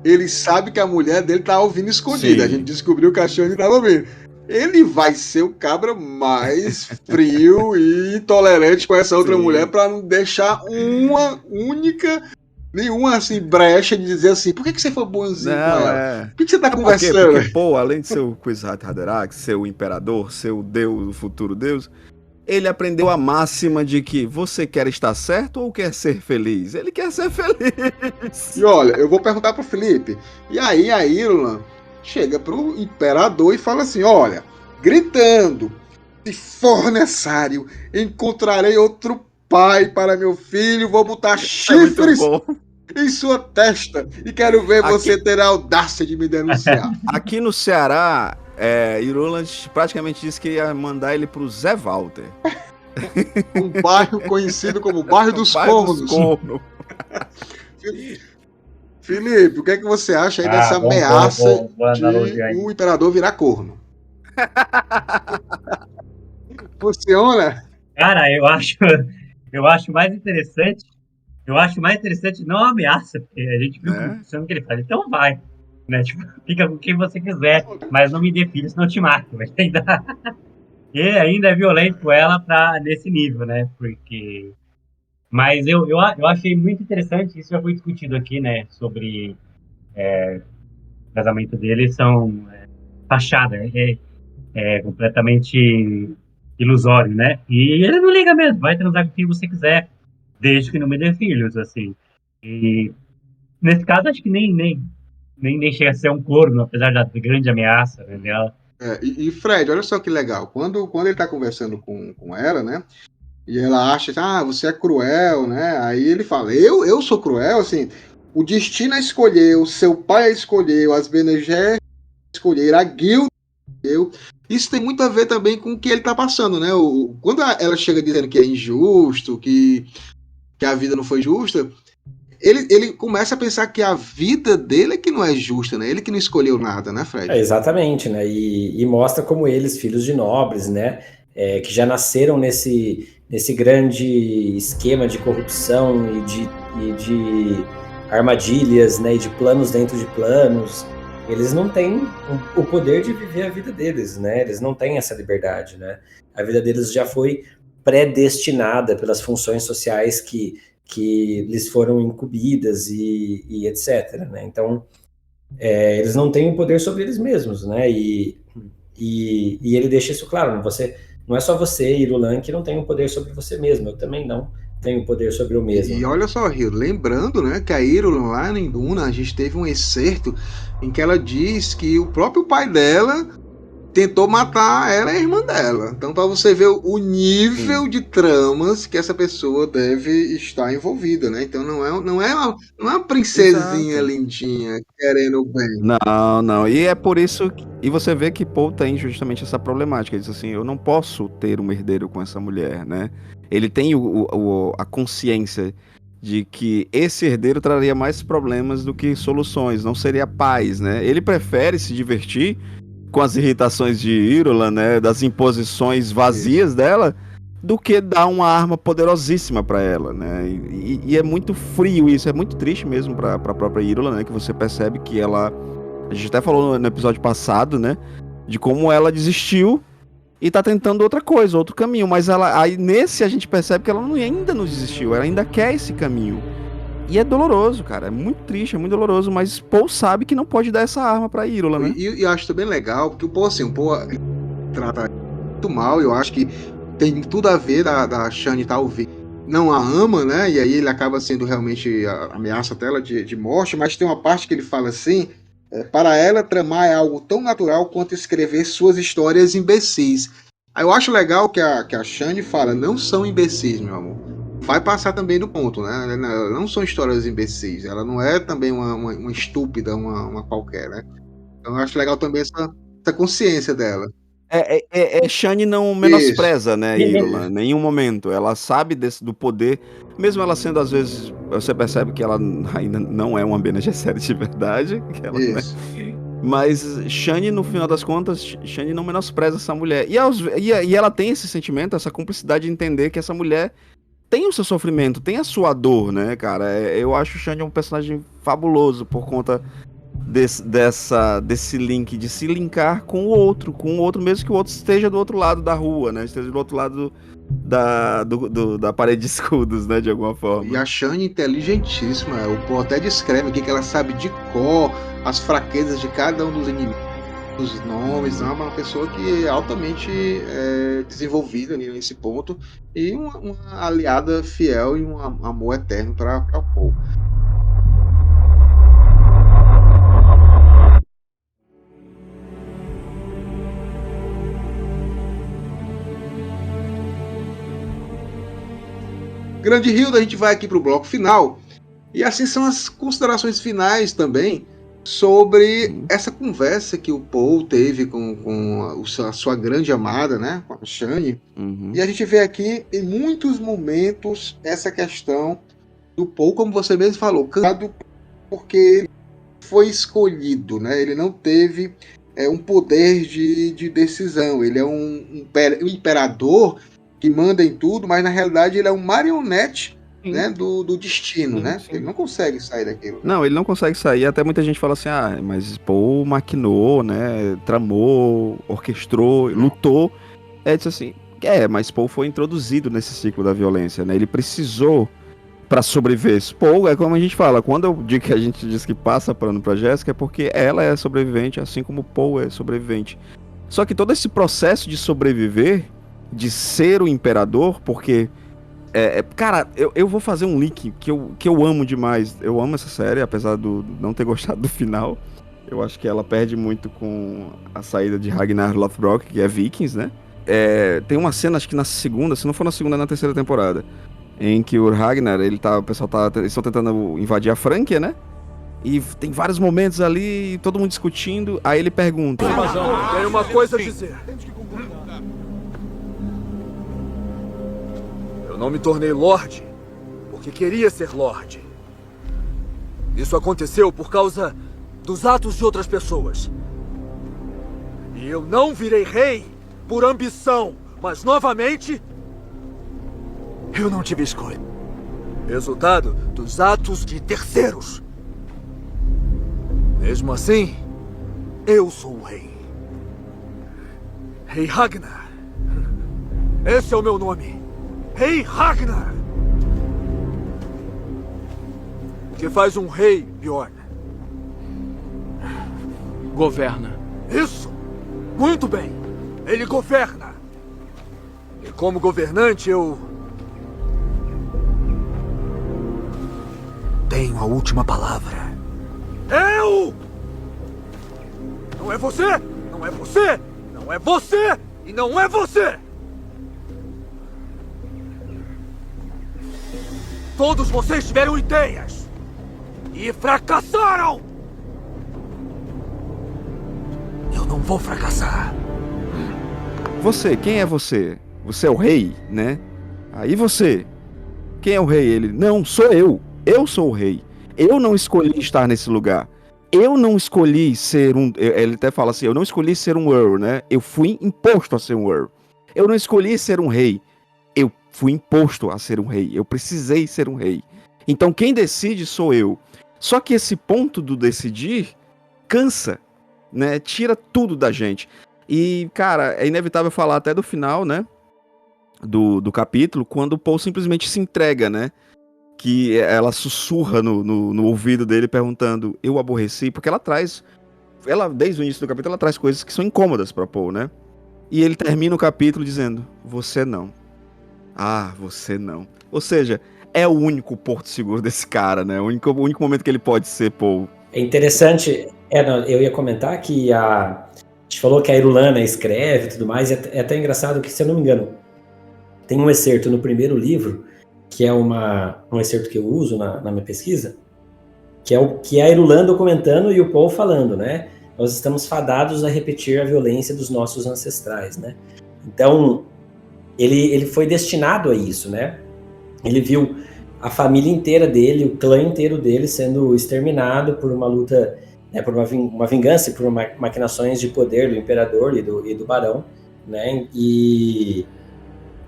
ele sabe que a mulher dele tá ouvindo escondida, a gente descobriu que a Shani tava ouvindo. Ele vai ser o cabra mais frio e intolerante com essa outra mulher pra não deixar nenhuma assim, brecha de dizer assim, por que você foi bonzinho com ela? Por que você tá conversando? Porque, pô, além de ser o Kwisatz Haderach, ser o imperador, ser o deus, o futuro deus, ele aprendeu a máxima de que você quer estar certo ou quer ser feliz? Ele quer ser feliz. E olha, eu vou perguntar pro Felipe, e aí a Irulan chega pro imperador e fala assim, olha, gritando, se for necessário, encontrarei outro pai para meu filho, vou botar chifres em sua testa e quero ver você ter a audácia de me denunciar. Aqui no Ceará, Irulan praticamente disse que ia mandar ele pro Zé Walter. Um bairro conhecido como Bairro dos Cornos. Felipe, o que é que você acha aí dessa ameaça de o imperador virar corno? Funciona? Cara, eu acho mais interessante. Eu acho mais interessante não a ameaça, porque a gente viu o que ele faz. Então vai, né? Tipo, fica com quem você quiser, mas não me dê filho, senão eu te mato. E ainda é violento com ela nesse nível, né? Porque... Mas eu achei muito interessante, isso já foi discutido aqui, né? Sobre o casamento deles são fachada, é completamente ilusório, né? E ele não liga mesmo, vai transar com quem você quiser, desde que não me dê filhos, assim. E nesse caso, acho que nem chega a ser um corno, apesar da grande ameaça, né, dela. E Fred, olha só que legal, quando ele tá conversando com ela, né? E ela acha, você é cruel, né? Aí ele fala, eu sou cruel, assim, o destino a escolheu, seu pai a escolheu, as Bene Gesserit escolheram, a guilda escolheu. Isso tem muito a ver também com o que ele tá passando, né? Quando ela chega dizendo que é injusto, que a vida não foi justa, ele começa a pensar que a vida dele é que não é justa, né? Ele que não escolheu nada, né, Fred? Exatamente, né? E mostra como eles, filhos de nobres, né? que já nasceram nesse grande esquema de corrupção e de armadilhas, né, e de planos dentro de planos. Eles não têm o poder de viver a vida deles, né? Eles não têm essa liberdade, né? A vida deles já foi predestinada pelas funções sociais que lhes foram incumbidas e etc, né? Então, eles não têm o poder sobre eles mesmos, né? E ele deixa isso claro, não é só você, Irulan, que não tem o poder sobre você mesmo, eu também não tenho poder sobre eu mesmo. E olha só, Rio, lembrando, né, que a Irulan lá em Duna, a gente teve um excerto em que ela diz que o próprio pai dela tentou matar ela e a irmã dela. Então, para você ver o nível de tramas que essa pessoa deve estar envolvida, né? Então, não é uma princesinha lindinha querendo o bem. Não. E é por isso e você vê que Paul tem justamente essa problemática. Ele diz assim, eu não posso ter um herdeiro com essa mulher, né? Ele tem a consciência de que esse herdeiro traria mais problemas do que soluções, não seria paz, né? Ele prefere se divertir com as irritações de Irulan, né, das imposições vazias dela, do que dar uma arma poderosíssima para ela, né? E é muito frio isso, é muito triste mesmo para própria Irulan, né, que você percebe que ela, a gente até falou no episódio passado, né, de como ela desistiu e tá tentando outra coisa, outro caminho, mas aí nesse a gente percebe que ela ainda não desistiu, ela ainda quer esse caminho. E é doloroso, cara. É muito triste, é muito doloroso, mas Paul sabe que não pode dar essa arma pra Irulan, né? E eu acho também legal, porque o Paul trata muito mal, eu acho que tem tudo a ver da Shani tá ouvindo. Não a ama, né? E aí ele acaba sendo realmente a ameaça dela de morte, mas tem uma parte que ele fala assim, para ela tramar é algo tão natural quanto escrever suas histórias imbecis. Aí eu acho legal que a Shani fala, não são imbecis, meu amor. Vai passar também do ponto, né? Não são histórias imbecis. Ela não é também uma estúpida, uma qualquer, né? Então eu acho legal também essa consciência dela. Shani não menospreza, né, Irulan, em nenhum momento. Ela sabe do poder, mesmo ela sendo, às vezes, você percebe que ela ainda não é uma Bene Gesserit de verdade. Isso. Né? Mas Shani, no final das contas, Shani não menospreza essa mulher. E ela tem esse sentimento, essa cumplicidade de entender que essa mulher tem o seu sofrimento, tem a sua dor, né, cara? Eu acho o Shani um personagem fabuloso por conta desse link, de se linkar com o outro, mesmo que o outro esteja do outro lado da rua, né? Esteja do outro lado da parede de escudos, né, de alguma forma. E a Shani inteligentíssima, o Paul até descreve aqui que ela sabe de cor as fraquezas de cada um dos inimigos, os nomes, é uma pessoa que é altamente desenvolvida nesse ponto e uma aliada fiel e um amor eterno para Paul. Grande Hilda, a gente vai aqui para o bloco final e assim são as considerações finais também sobre essa conversa que o Paul teve com a sua grande amada, né, com a Shani. E a gente vê aqui em muitos momentos essa questão do Paul, como você mesmo falou, cansado porque ele foi escolhido, né? Ele não teve um poder de decisão. Ele é um imperador que manda em tudo, mas na realidade ele é um marionete, né, do destino, né? Ele não consegue sair daquilo. Não, ele não consegue sair, até muita gente fala assim, mas Paul maquinou, né, tramou, orquestrou, lutou. Disse assim, mas Paul foi introduzido nesse ciclo da violência, né? Ele precisou para sobreviver. Paul, é como a gente fala, quando eu digo que a gente diz que passa pano pra Jéssica, é porque ela é sobrevivente, assim como Paul é sobrevivente. Só que todo esse processo de sobreviver, de ser o imperador, porque cara, eu vou fazer um link que eu amo demais. Eu amo essa série, apesar de não ter gostado do final. Eu acho que ela perde muito com a saída de Ragnar Lothbrok, que é Vikings, né? Tem uma cena, acho que na segunda, se não for na segunda, na terceira temporada, em que o Ragnar, eles estão tentando invadir a Franquia, né? E tem vários momentos ali, todo mundo discutindo. Aí ele pergunta: tenho uma coisa a dizer. Eu não me tornei Lorde porque queria ser Lorde. Isso aconteceu por causa dos atos de outras pessoas. E eu não virei rei por ambição, mas novamente eu não tive escolha. Resultado dos atos de terceiros. Mesmo assim, eu sou o rei. Rei Ragnar. Esse é o meu nome. Rei Ragnar. O que faz um rei, Bjorn? Governa. Isso! Muito bem! Ele governa! E como governante, eu tenho a última palavra. Eu! Não é você! Não é você! Não é você! E não é você! Todos vocês tiveram ideias! E fracassaram! Eu não vou fracassar. Você, quem é você? Você é o rei, né? Aí você, quem é o rei? Ele, não, sou eu. Eu sou o rei. Eu não escolhi estar nesse lugar. Eu não escolhi ser um... Ele até fala assim, eu não escolhi ser um Earl, né? Eu fui imposto a ser um Earl. Eu não escolhi ser um rei. Eu fui imposto a ser um rei. Eu precisei ser um rei. Então quem decide sou eu. Só que esse ponto do decidir cansa, né? Tira tudo da gente. E, cara, é inevitável falar até do final, né? Do capítulo, quando o Paul simplesmente se entrega, né? Que ela sussurra no ouvido dele perguntando, eu aborreci, porque ela traz, desde o início do capítulo, ela traz coisas que são incômodas pra Paul, né? E ele termina o capítulo dizendo, você não. Ah, você não. Ou seja, é o único porto seguro desse cara, né? O único momento que ele pode ser Paul. É interessante, eu ia comentar que a gente falou que a Irulana escreve e tudo mais, e é até engraçado que, se eu não me engano, tem um excerto no primeiro livro, que é um excerto que eu uso na minha pesquisa, que é a Irulana documentando e o Paul falando, né? Nós estamos fadados a repetir a violência dos nossos ancestrais, né? Então, ele foi destinado a isso, né? Ele viu a família inteira dele, o clã inteiro dele sendo exterminado por uma luta, né, por uma vingança, por maquinações de poder do imperador e do barão, né? E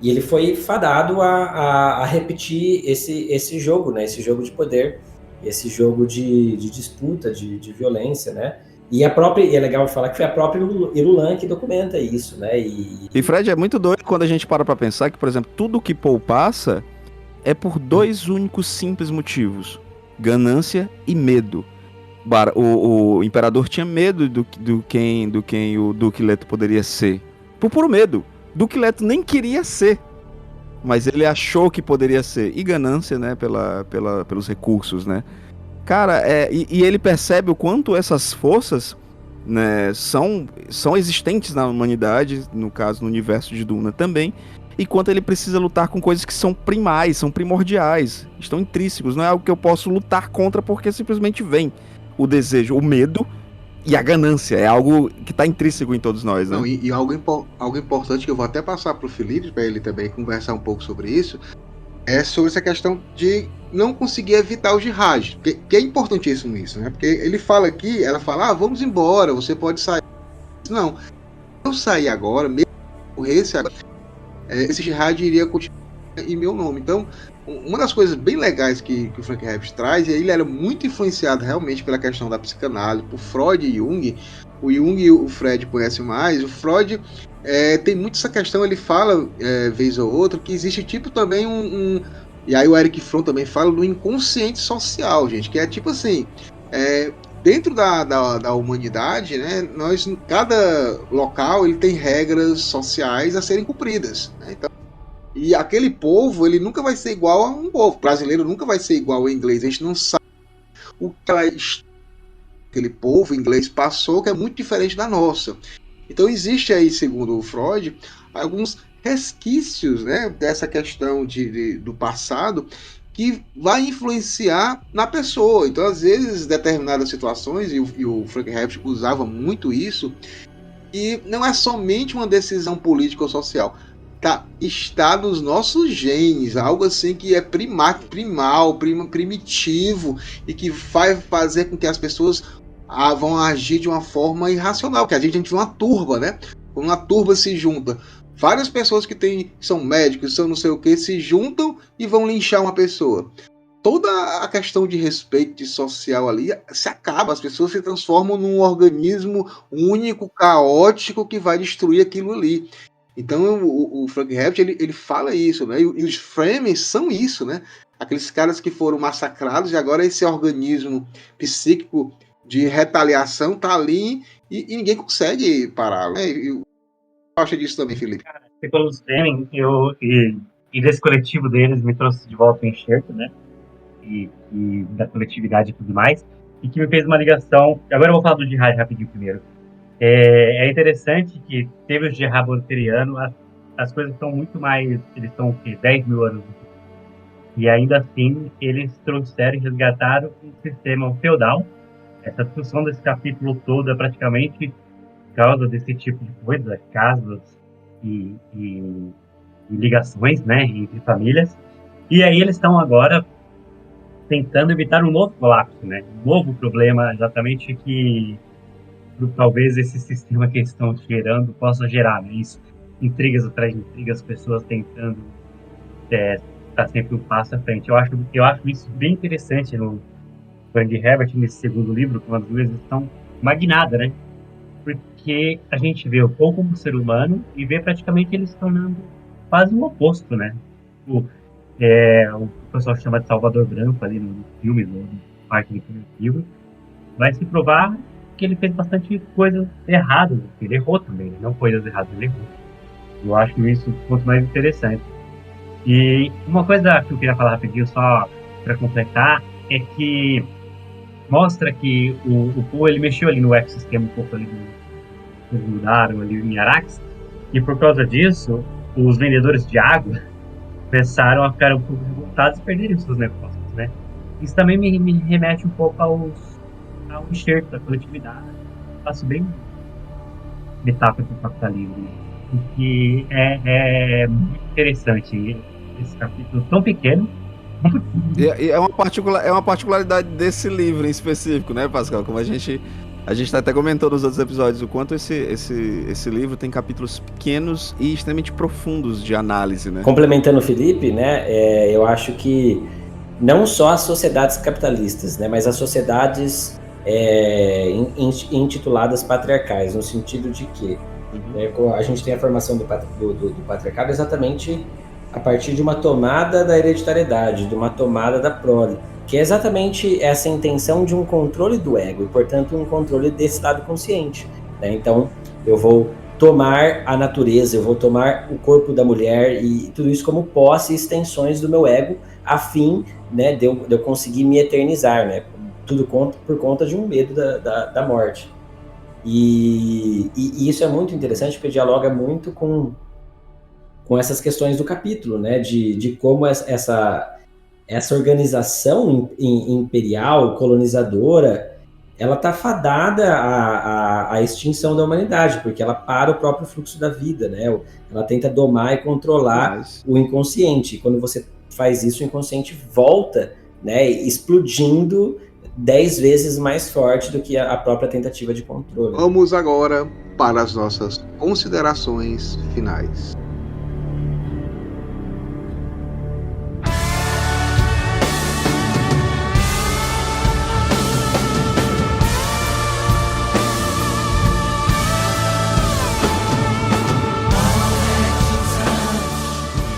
ele foi fadado a repetir esse jogo, né? Esse jogo de poder, esse jogo de disputa, de violência, né? E é legal falar que foi a própria Irulan que documenta isso, né? E Fred, é muito doido quando a gente para pra pensar que, por exemplo, tudo que Paul passa é por dois únicos simples motivos: ganância e medo. O imperador tinha medo do quem o Duque Leto poderia ser. Por puro medo. Duque Leto nem queria ser, mas ele achou que poderia ser. E ganância, né, pelos recursos, né? Cara, e ele percebe o quanto essas forças, né, são existentes na humanidade, no caso, no universo de Duna também, e quanto ele precisa lutar com coisas que são primais, são primordiais, estão intrínsecos, não é algo que eu posso lutar contra porque simplesmente vem o desejo, o medo e a ganância, é algo que está intrínseco em todos nós, né? Não, e algo importante que eu vou até passar para o Felipe, para ele também conversar um pouco sobre isso, é sobre essa questão de não conseguir evitar o jihad, que é importantíssimo isso, né? Porque ele fala aqui, ela fala, vamos embora, você pode sair. Não, se eu sair agora, mesmo que morresse agora, esse jihad iria continuar em meu nome. Então, uma das coisas bem legais que o Frank Herbert traz, e ele era muito influenciado realmente pela questão da psicanálise, por Freud e Jung. O Jung e o Fred conhecem mais. O Freud tem muito essa questão, ele fala, vez ou outra, que existe tipo também e aí o Eric Fromm também fala do inconsciente social, gente, que é tipo assim, dentro da humanidade, né, cada local ele tem regras sociais a serem cumpridas, né? Então, e aquele povo, ele nunca vai ser igual a um povo. O brasileiro nunca vai ser igual ao inglês. A gente não sabe o que aquele povo inglês passou, que é muito diferente da nossa. Então existe aí, segundo o Freud, alguns resquícios, né, dessa questão do passado que vai influenciar na pessoa. Então, às vezes, determinadas situações, e o Frank Herbert usava muito isso, e não é somente uma decisão política ou social. Está nos nossos genes, algo assim que é primal, primitivo, e que vai fazer com que as pessoas vão agir de uma forma irracional, porque a gente vê uma turba, né? Quando uma turba se junta, Várias pessoas que são médicos, são não sei o que, se juntam e vão linchar uma pessoa. Toda a questão de respeito social ali se acaba, as pessoas se transformam num organismo único, caótico, que vai destruir aquilo ali. Então o Frank Herbert, ele fala isso, né? E os Fremen são isso, né? Aqueles caras que foram massacrados e agora esse organismo psíquico de retaliação tá ali e ninguém consegue parar, né? Eu acho disso também, Felipe. Você falou dos Fremen, e desse coletivo deles me trouxe de volta o enxerto, né? E da coletividade e tudo mais, e que me fez uma ligação. Agora eu vou falar do Jihad rapidinho primeiro. É interessante que teve o Jihad Bolteriano, as coisas estão muito mais. Eles estão o quê? 10 mil anos. E ainda assim, eles trouxeram e resgataram um sistema feudal. Essa discussão desse capítulo todo é praticamente por causa desse tipo de coisa, casas e ligações, né, entre famílias. E aí eles estão agora tentando evitar um novo colapso, né? Um novo problema, exatamente que talvez esse sistema que eles estão gerando possa gerar, né? Isso, intrigas atrás de intrigas, pessoas tentando estar sempre um passo à frente. Eu acho isso bem interessante no Frank Herbert, nesse segundo livro, quando as coisas estão magnadas, né? Porque a gente vê o povo como ser humano e vê praticamente eles se tornando quase o oposto, né? O pessoal chama de Salvador Branco ali no filme, no parte do primeiro livro, vai se provar que ele fez bastante coisas erradas. Ele errou também, não coisas erradas, ele errou. Eu acho isso o ponto mais interessante. E uma coisa que eu queria falar rapidinho, só para completar, é que mostra que o Poe, ele mexeu ali no ecossistema um pouco ali eles mudaram ali em Arax, e por causa disso, os vendedores de água começaram a ficar um pouco revoltados e perderem os seus negócios, né? Isso também me remete um pouco ao enxerto da coletividade. Eu faço bem metáfora do capitalismo, que é muito interessante esse capítulo tão pequeno. E é uma particularidade desse livro em específico, né, Pascal? Como a gente até comentou nos outros episódios, o quanto esse livro tem capítulos pequenos e extremamente profundos de análise, né? Complementando o Felipe, né, eu acho que não só as sociedades capitalistas, né, mas as sociedades intituladas patriarcais, no sentido de que a gente tem a formação do patriarcado exatamente a partir de uma tomada da hereditariedade, de uma tomada da prole, que é exatamente essa intenção de um controle do ego e, portanto, um controle desse lado consciente, né? Então, eu vou tomar a natureza, eu vou tomar o corpo da mulher e tudo isso como posse e extensões do meu ego, a fim, né, de eu conseguir me eternizar, né? Tudo por conta de um medo da morte. E isso é muito interessante, porque dialoga muito com essas questões do capítulo, né? De como essa organização imperial, colonizadora, ela está fadada à extinção da humanidade, porque ela para o próprio fluxo da vida, né? Ela tenta domar e controlar o inconsciente. E quando você faz isso, o inconsciente volta, né? Explodindo 10 vezes mais forte do que a própria tentativa de controle. Vamos agora para as nossas considerações finais.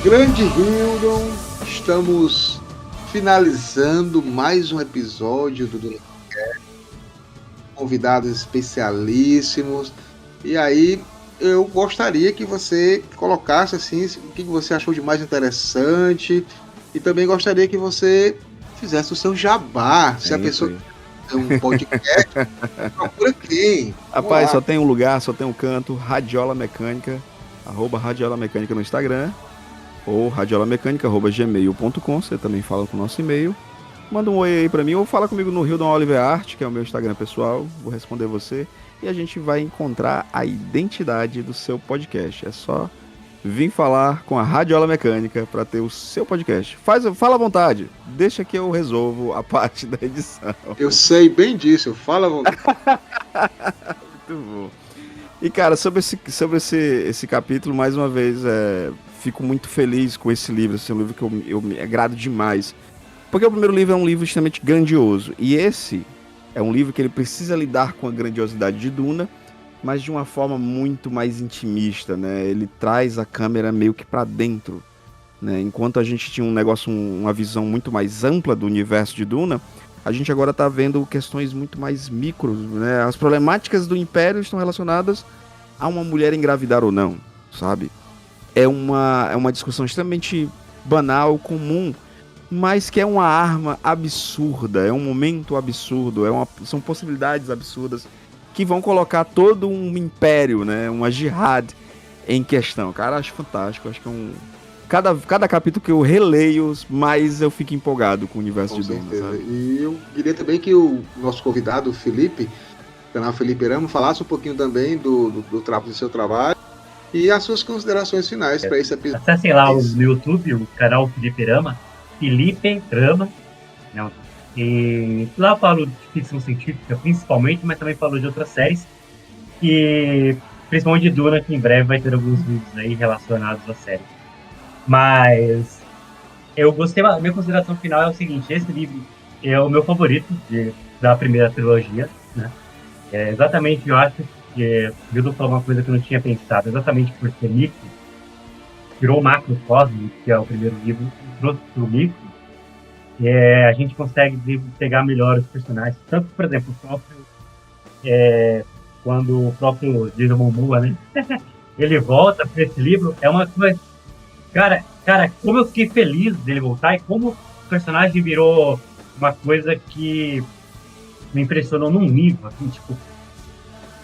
Grande Hildon, estamos finalizando mais um episódio do Dunacast, convidados especialíssimos, e aí eu gostaria que você colocasse assim, o que você achou de mais interessante, e também gostaria que você fizesse o seu jabá, se a pessoa tem um podcast, procura quem? Rapaz, só tem um lugar, só tem um canto, Radiola Mecânica, @Radiola Mecânica no Instagram, ou radiolamecanica@gmail.com, você também fala com o nosso e-mail, manda um oi aí pra mim, ou fala comigo no Hildon Oliver Art, que é o meu Instagram pessoal, vou responder você, e a gente vai encontrar a identidade do seu podcast. É só vir falar com a Radiola Mecânica para ter o seu podcast. Fala à vontade, deixa que eu resolvo a parte da edição. Eu sei bem disso, fala à vontade. Muito bom. E, cara, sobre esse capítulo, mais uma vez, fico muito feliz com esse livro. Esse é um livro que eu me agrado demais. Porque o primeiro livro é um livro extremamente grandioso. E esse é um livro que ele precisa lidar com a grandiosidade de Duna, mas de uma forma muito mais intimista, né? Ele traz a câmera meio que pra dentro, né? Enquanto a gente tinha uma visão muito mais ampla do universo de Duna, a gente agora tá vendo questões muito mais micros, né? As problemáticas do Império estão relacionadas a uma mulher engravidar ou não, sabe? É uma discussão extremamente banal, comum, mas que é uma arma absurda, é um momento absurdo, são possibilidades absurdas que vão colocar todo um império, né? Uma jihad em questão. Cara, acho fantástico, acho que cada capítulo que eu releio, mais eu fico empolgado com o universo de Duna, sabe? E eu queria também que o nosso convidado, o Felipe, do canal Felipe Ramos, falasse um pouquinho também do seu trabalho e as suas considerações finais para esse episódio. Acessem lá no YouTube, o canal Felipe Rama, não. E lá eu falo de ficção científica, principalmente, mas também falo de outras séries. E principalmente de Duna, que em breve vai ter alguns vídeos aí relacionados à série. Mas eu gostei, a minha consideração final é o seguinte: esse livro é o meu favorito da primeira trilogia, né? Exatamente, eu acho que o Bildo falou uma coisa que eu não tinha pensado, exatamente por ser micro, virou o Macrocosmo, que é o primeiro livro, trouxe para o micro, a gente consegue pegar melhor os personagens. Tanto, por exemplo, o próprio quando o próprio Jason Momoa, né? Ele volta para esse livro, é uma coisa... Cara, como eu fiquei feliz dele voltar e como o personagem virou uma coisa que me impressionou num nível, assim, tipo...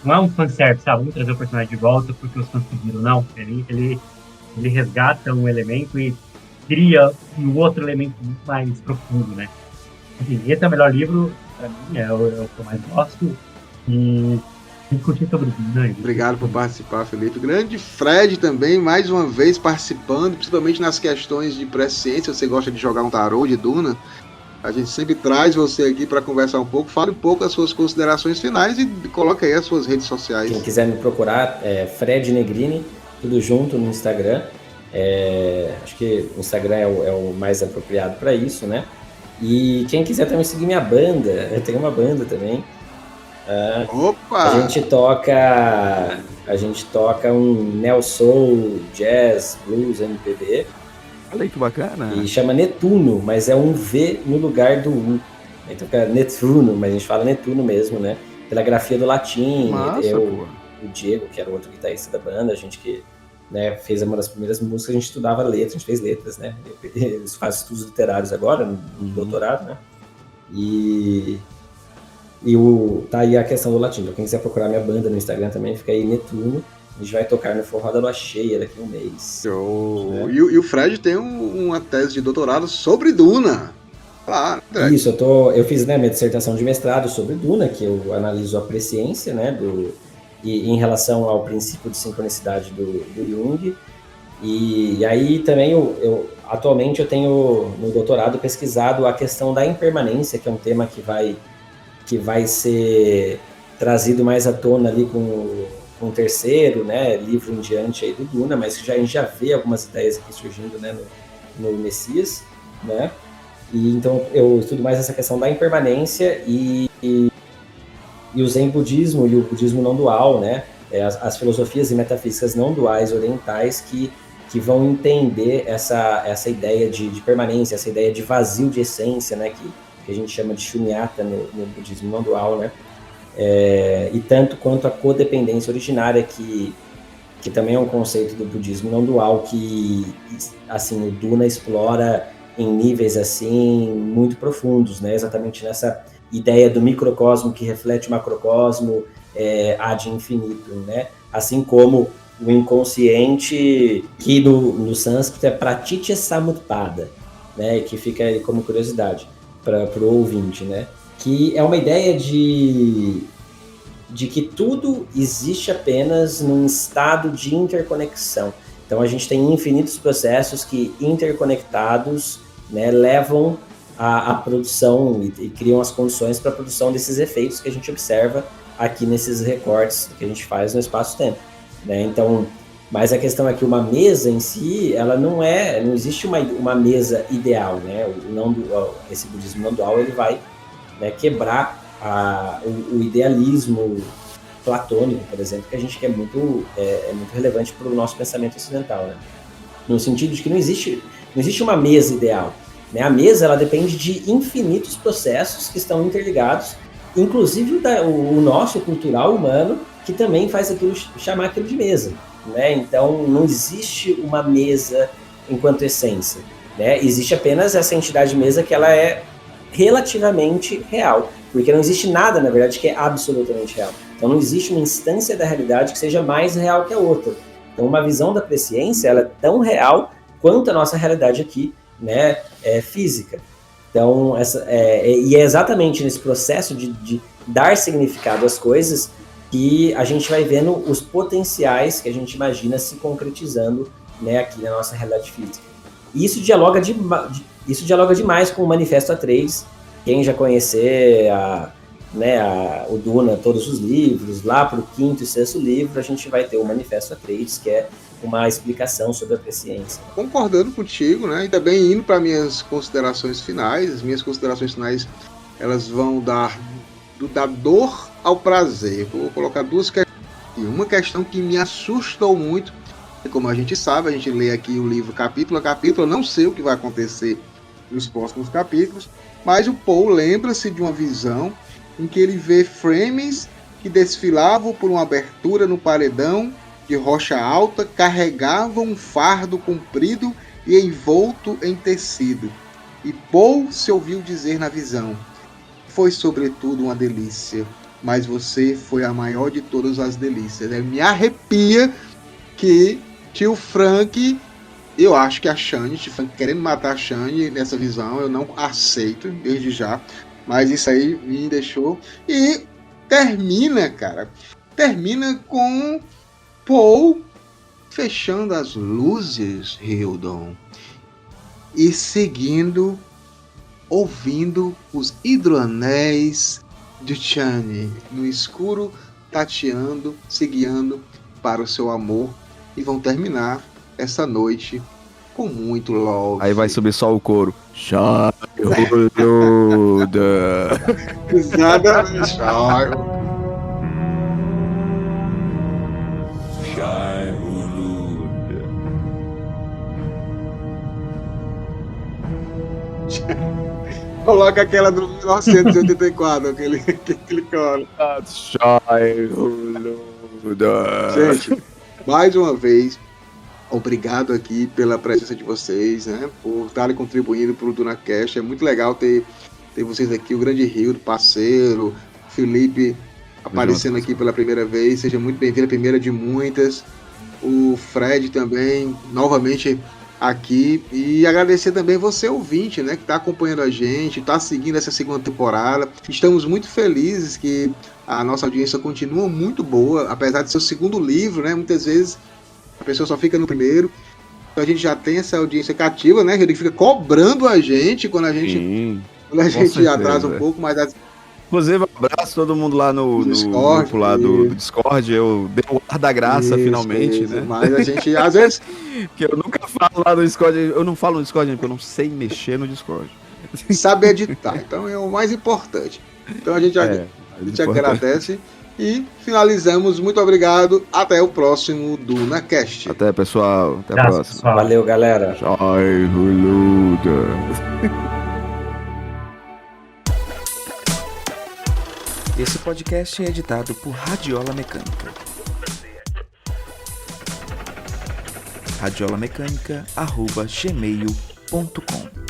Não é um fanservice, sabe? Vamos trazer o personagem de volta porque os fãs pediram, não. Ele resgata um elemento e cria um outro elemento muito mais profundo, né? Enfim, esse é o melhor livro, pra mim, é o que eu mais gosto. E discutir sobre isso. Obrigado por participar, Felipe. Grande Fred também, mais uma vez participando, principalmente nas questões de presciência. Você gosta de jogar um tarô de Duna? A gente sempre traz você aqui para conversar um pouco. Fale um pouco as suas considerações finais e coloque aí as suas redes sociais. Quem quiser me procurar, Fred Negrini, tudo junto no Instagram. Acho que o Instagram é o mais apropriado para isso, né? E quem quiser também seguir minha banda, eu tenho uma banda também. Opa! A gente toca um neo soul, jazz, blues, MPB. Olha aí que bacana. E chama Netuno, mas é um V no lugar do U. Então é Netuno, mas a gente fala Netuno mesmo, né? Pela grafia do latim. Massa, o Diego, que era o outro guitarrista da banda, a gente que, né, fez uma das primeiras músicas, a gente estudava letras, a gente fez letras, né? Eles fazem estudos literários agora, no doutorado, né? Tá aí a questão do latim. Então, quem quiser procurar minha banda no Instagram também, fica aí Netuno. A gente vai tocar no Forró da Lua Cheia daqui a um mês. Né? E o Fred tem uma tese de doutorado sobre Duna. Claro. Isso, eu fiz, né, minha dissertação de mestrado sobre Duna, que eu analiso a presciência, né, e em relação ao princípio de sincronicidade do Jung. E aí também atualmente eu tenho no doutorado pesquisado a questão da impermanência, que é um tema que vai ser trazido mais à tona ali com um terceiro, né, livro em diante aí do Duna, mas que a gente já vê algumas ideias aqui surgindo, né, no Messias, né, e então eu estudo mais essa questão da impermanência e o Zen budismo e o budismo não dual, né, as filosofias e metafísicas não duais orientais que vão entender essa ideia de permanência, essa ideia de vazio de essência, né, que a gente chama de shunyata no budismo não dual, né, e tanto quanto a codependência originária, que também é um conceito do budismo não dual, que assim, o Duna explora em níveis assim muito profundos, né? Exatamente nessa ideia do microcosmo que reflete o macrocosmo ad infinito, né? Assim como o inconsciente, que no sânscrito é pratitya samutpada, né? Que fica aí como curiosidade para o ouvinte, né? Que é uma ideia de que tudo existe apenas num estado de interconexão. Então a gente tem infinitos processos que, interconectados, né, levam à produção e criam as condições para a produção desses efeitos que a gente observa aqui nesses recortes que a gente faz no espaço-tempo, né? Então, mas a questão é que uma mesa em si, ela não existe uma mesa ideal, né? Esse budismo não dual, ele vai, né, quebrar o idealismo platônico, por exemplo, que a gente quer muito relevante para o nosso pensamento ocidental, né? No sentido de que não existe uma mesa ideal, né? A mesa, ela depende de infinitos processos que estão interligados, inclusive o nosso cultural humano, que também faz chamar aquilo de mesa, né? Então, não existe uma mesa enquanto essência, né? Existe apenas essa entidade mesa que ela é relativamente real, porque não existe nada, na verdade, que é absolutamente real. Então, não existe uma instância da realidade que seja mais real que a outra. Então, uma visão da presciência, ela é tão real quanto a nossa realidade aqui, né, física. Então, e é exatamente nesse processo de dar significado às coisas que a gente vai vendo os potenciais que a gente imagina se concretizando, né, aqui na nossa realidade física. E isso dialoga demais com o Manifesto Atreides. Quem já conhecer o Duna, todos os livros, lá para o 5º e 6º livro, a gente vai ter o Manifesto Atreides, que é uma explicação sobre a presciência. Concordando contigo, né? E também indo para minhas considerações finais. As minhas considerações finais, elas vão da dor ao prazer. Vou colocar duas questões. Uma questão que me assustou muito, é como a gente sabe, a gente lê aqui o livro capítulo a capítulo, eu não sei o que vai acontecer nos próximos capítulos, mas o Paul lembra-se de uma visão em que ele vê Fremen que desfilavam por uma abertura no paredão de rocha alta, carregavam um fardo comprido e envolto em tecido. E Paul se ouviu dizer na visão: foi sobretudo uma delícia, mas você foi a maior de todas as delícias. Me arrepia que tio Frank, eu acho que a Shani, tio Frank querendo matar a Shani nessa visão, eu não aceito desde já, mas isso aí me deixou. E termina com Paul fechando as luzes, Hildon, e seguindo, ouvindo os hidroanéis de Chani no escuro, tateando, se guiando para o seu amor, e vão terminar essa noite com muito love. Aí vai subir só o coro. Chairuda. Exatamente. Coloca aquela do 1984, aquele coro. Gente, mais uma vez, obrigado aqui pela presença de vocês, né? Por estarem contribuindo para o DunaCast. É muito legal ter vocês aqui, o grande Rio, parceiro, Felipe aparecendo aqui pela primeira vez. Seja muito bem-vindo, a primeira de muitas. O Fred também, novamente aqui, e agradecer também você, ouvinte, né, que está acompanhando a gente, está seguindo essa segunda temporada. Estamos muito felizes que a nossa audiência continua muito boa, apesar de ser o segundo livro, né, muitas vezes a pessoa só fica no primeiro, então a gente já tem essa audiência cativa, né, que fica cobrando a gente quando a gente atrasa um pouco, mas inclusive, um abraço a todo mundo lá no grupo lá do Discord. Eu dei o ar da graça, finalmente, né? Mas a gente, às vezes... que eu nunca falo lá no Discord. Eu não falo no Discord, porque eu não sei mexer no Discord. Sabe editar, então é o mais importante. Então a gente agradece e finalizamos. Muito obrigado. Até o próximo DunaCast. Até, pessoal. Até a próxima. Pessoal. Valeu, galera. Tchau, Ruluda. Esse podcast é editado por Radiola Mecânica. radiolamecânica@gmail.com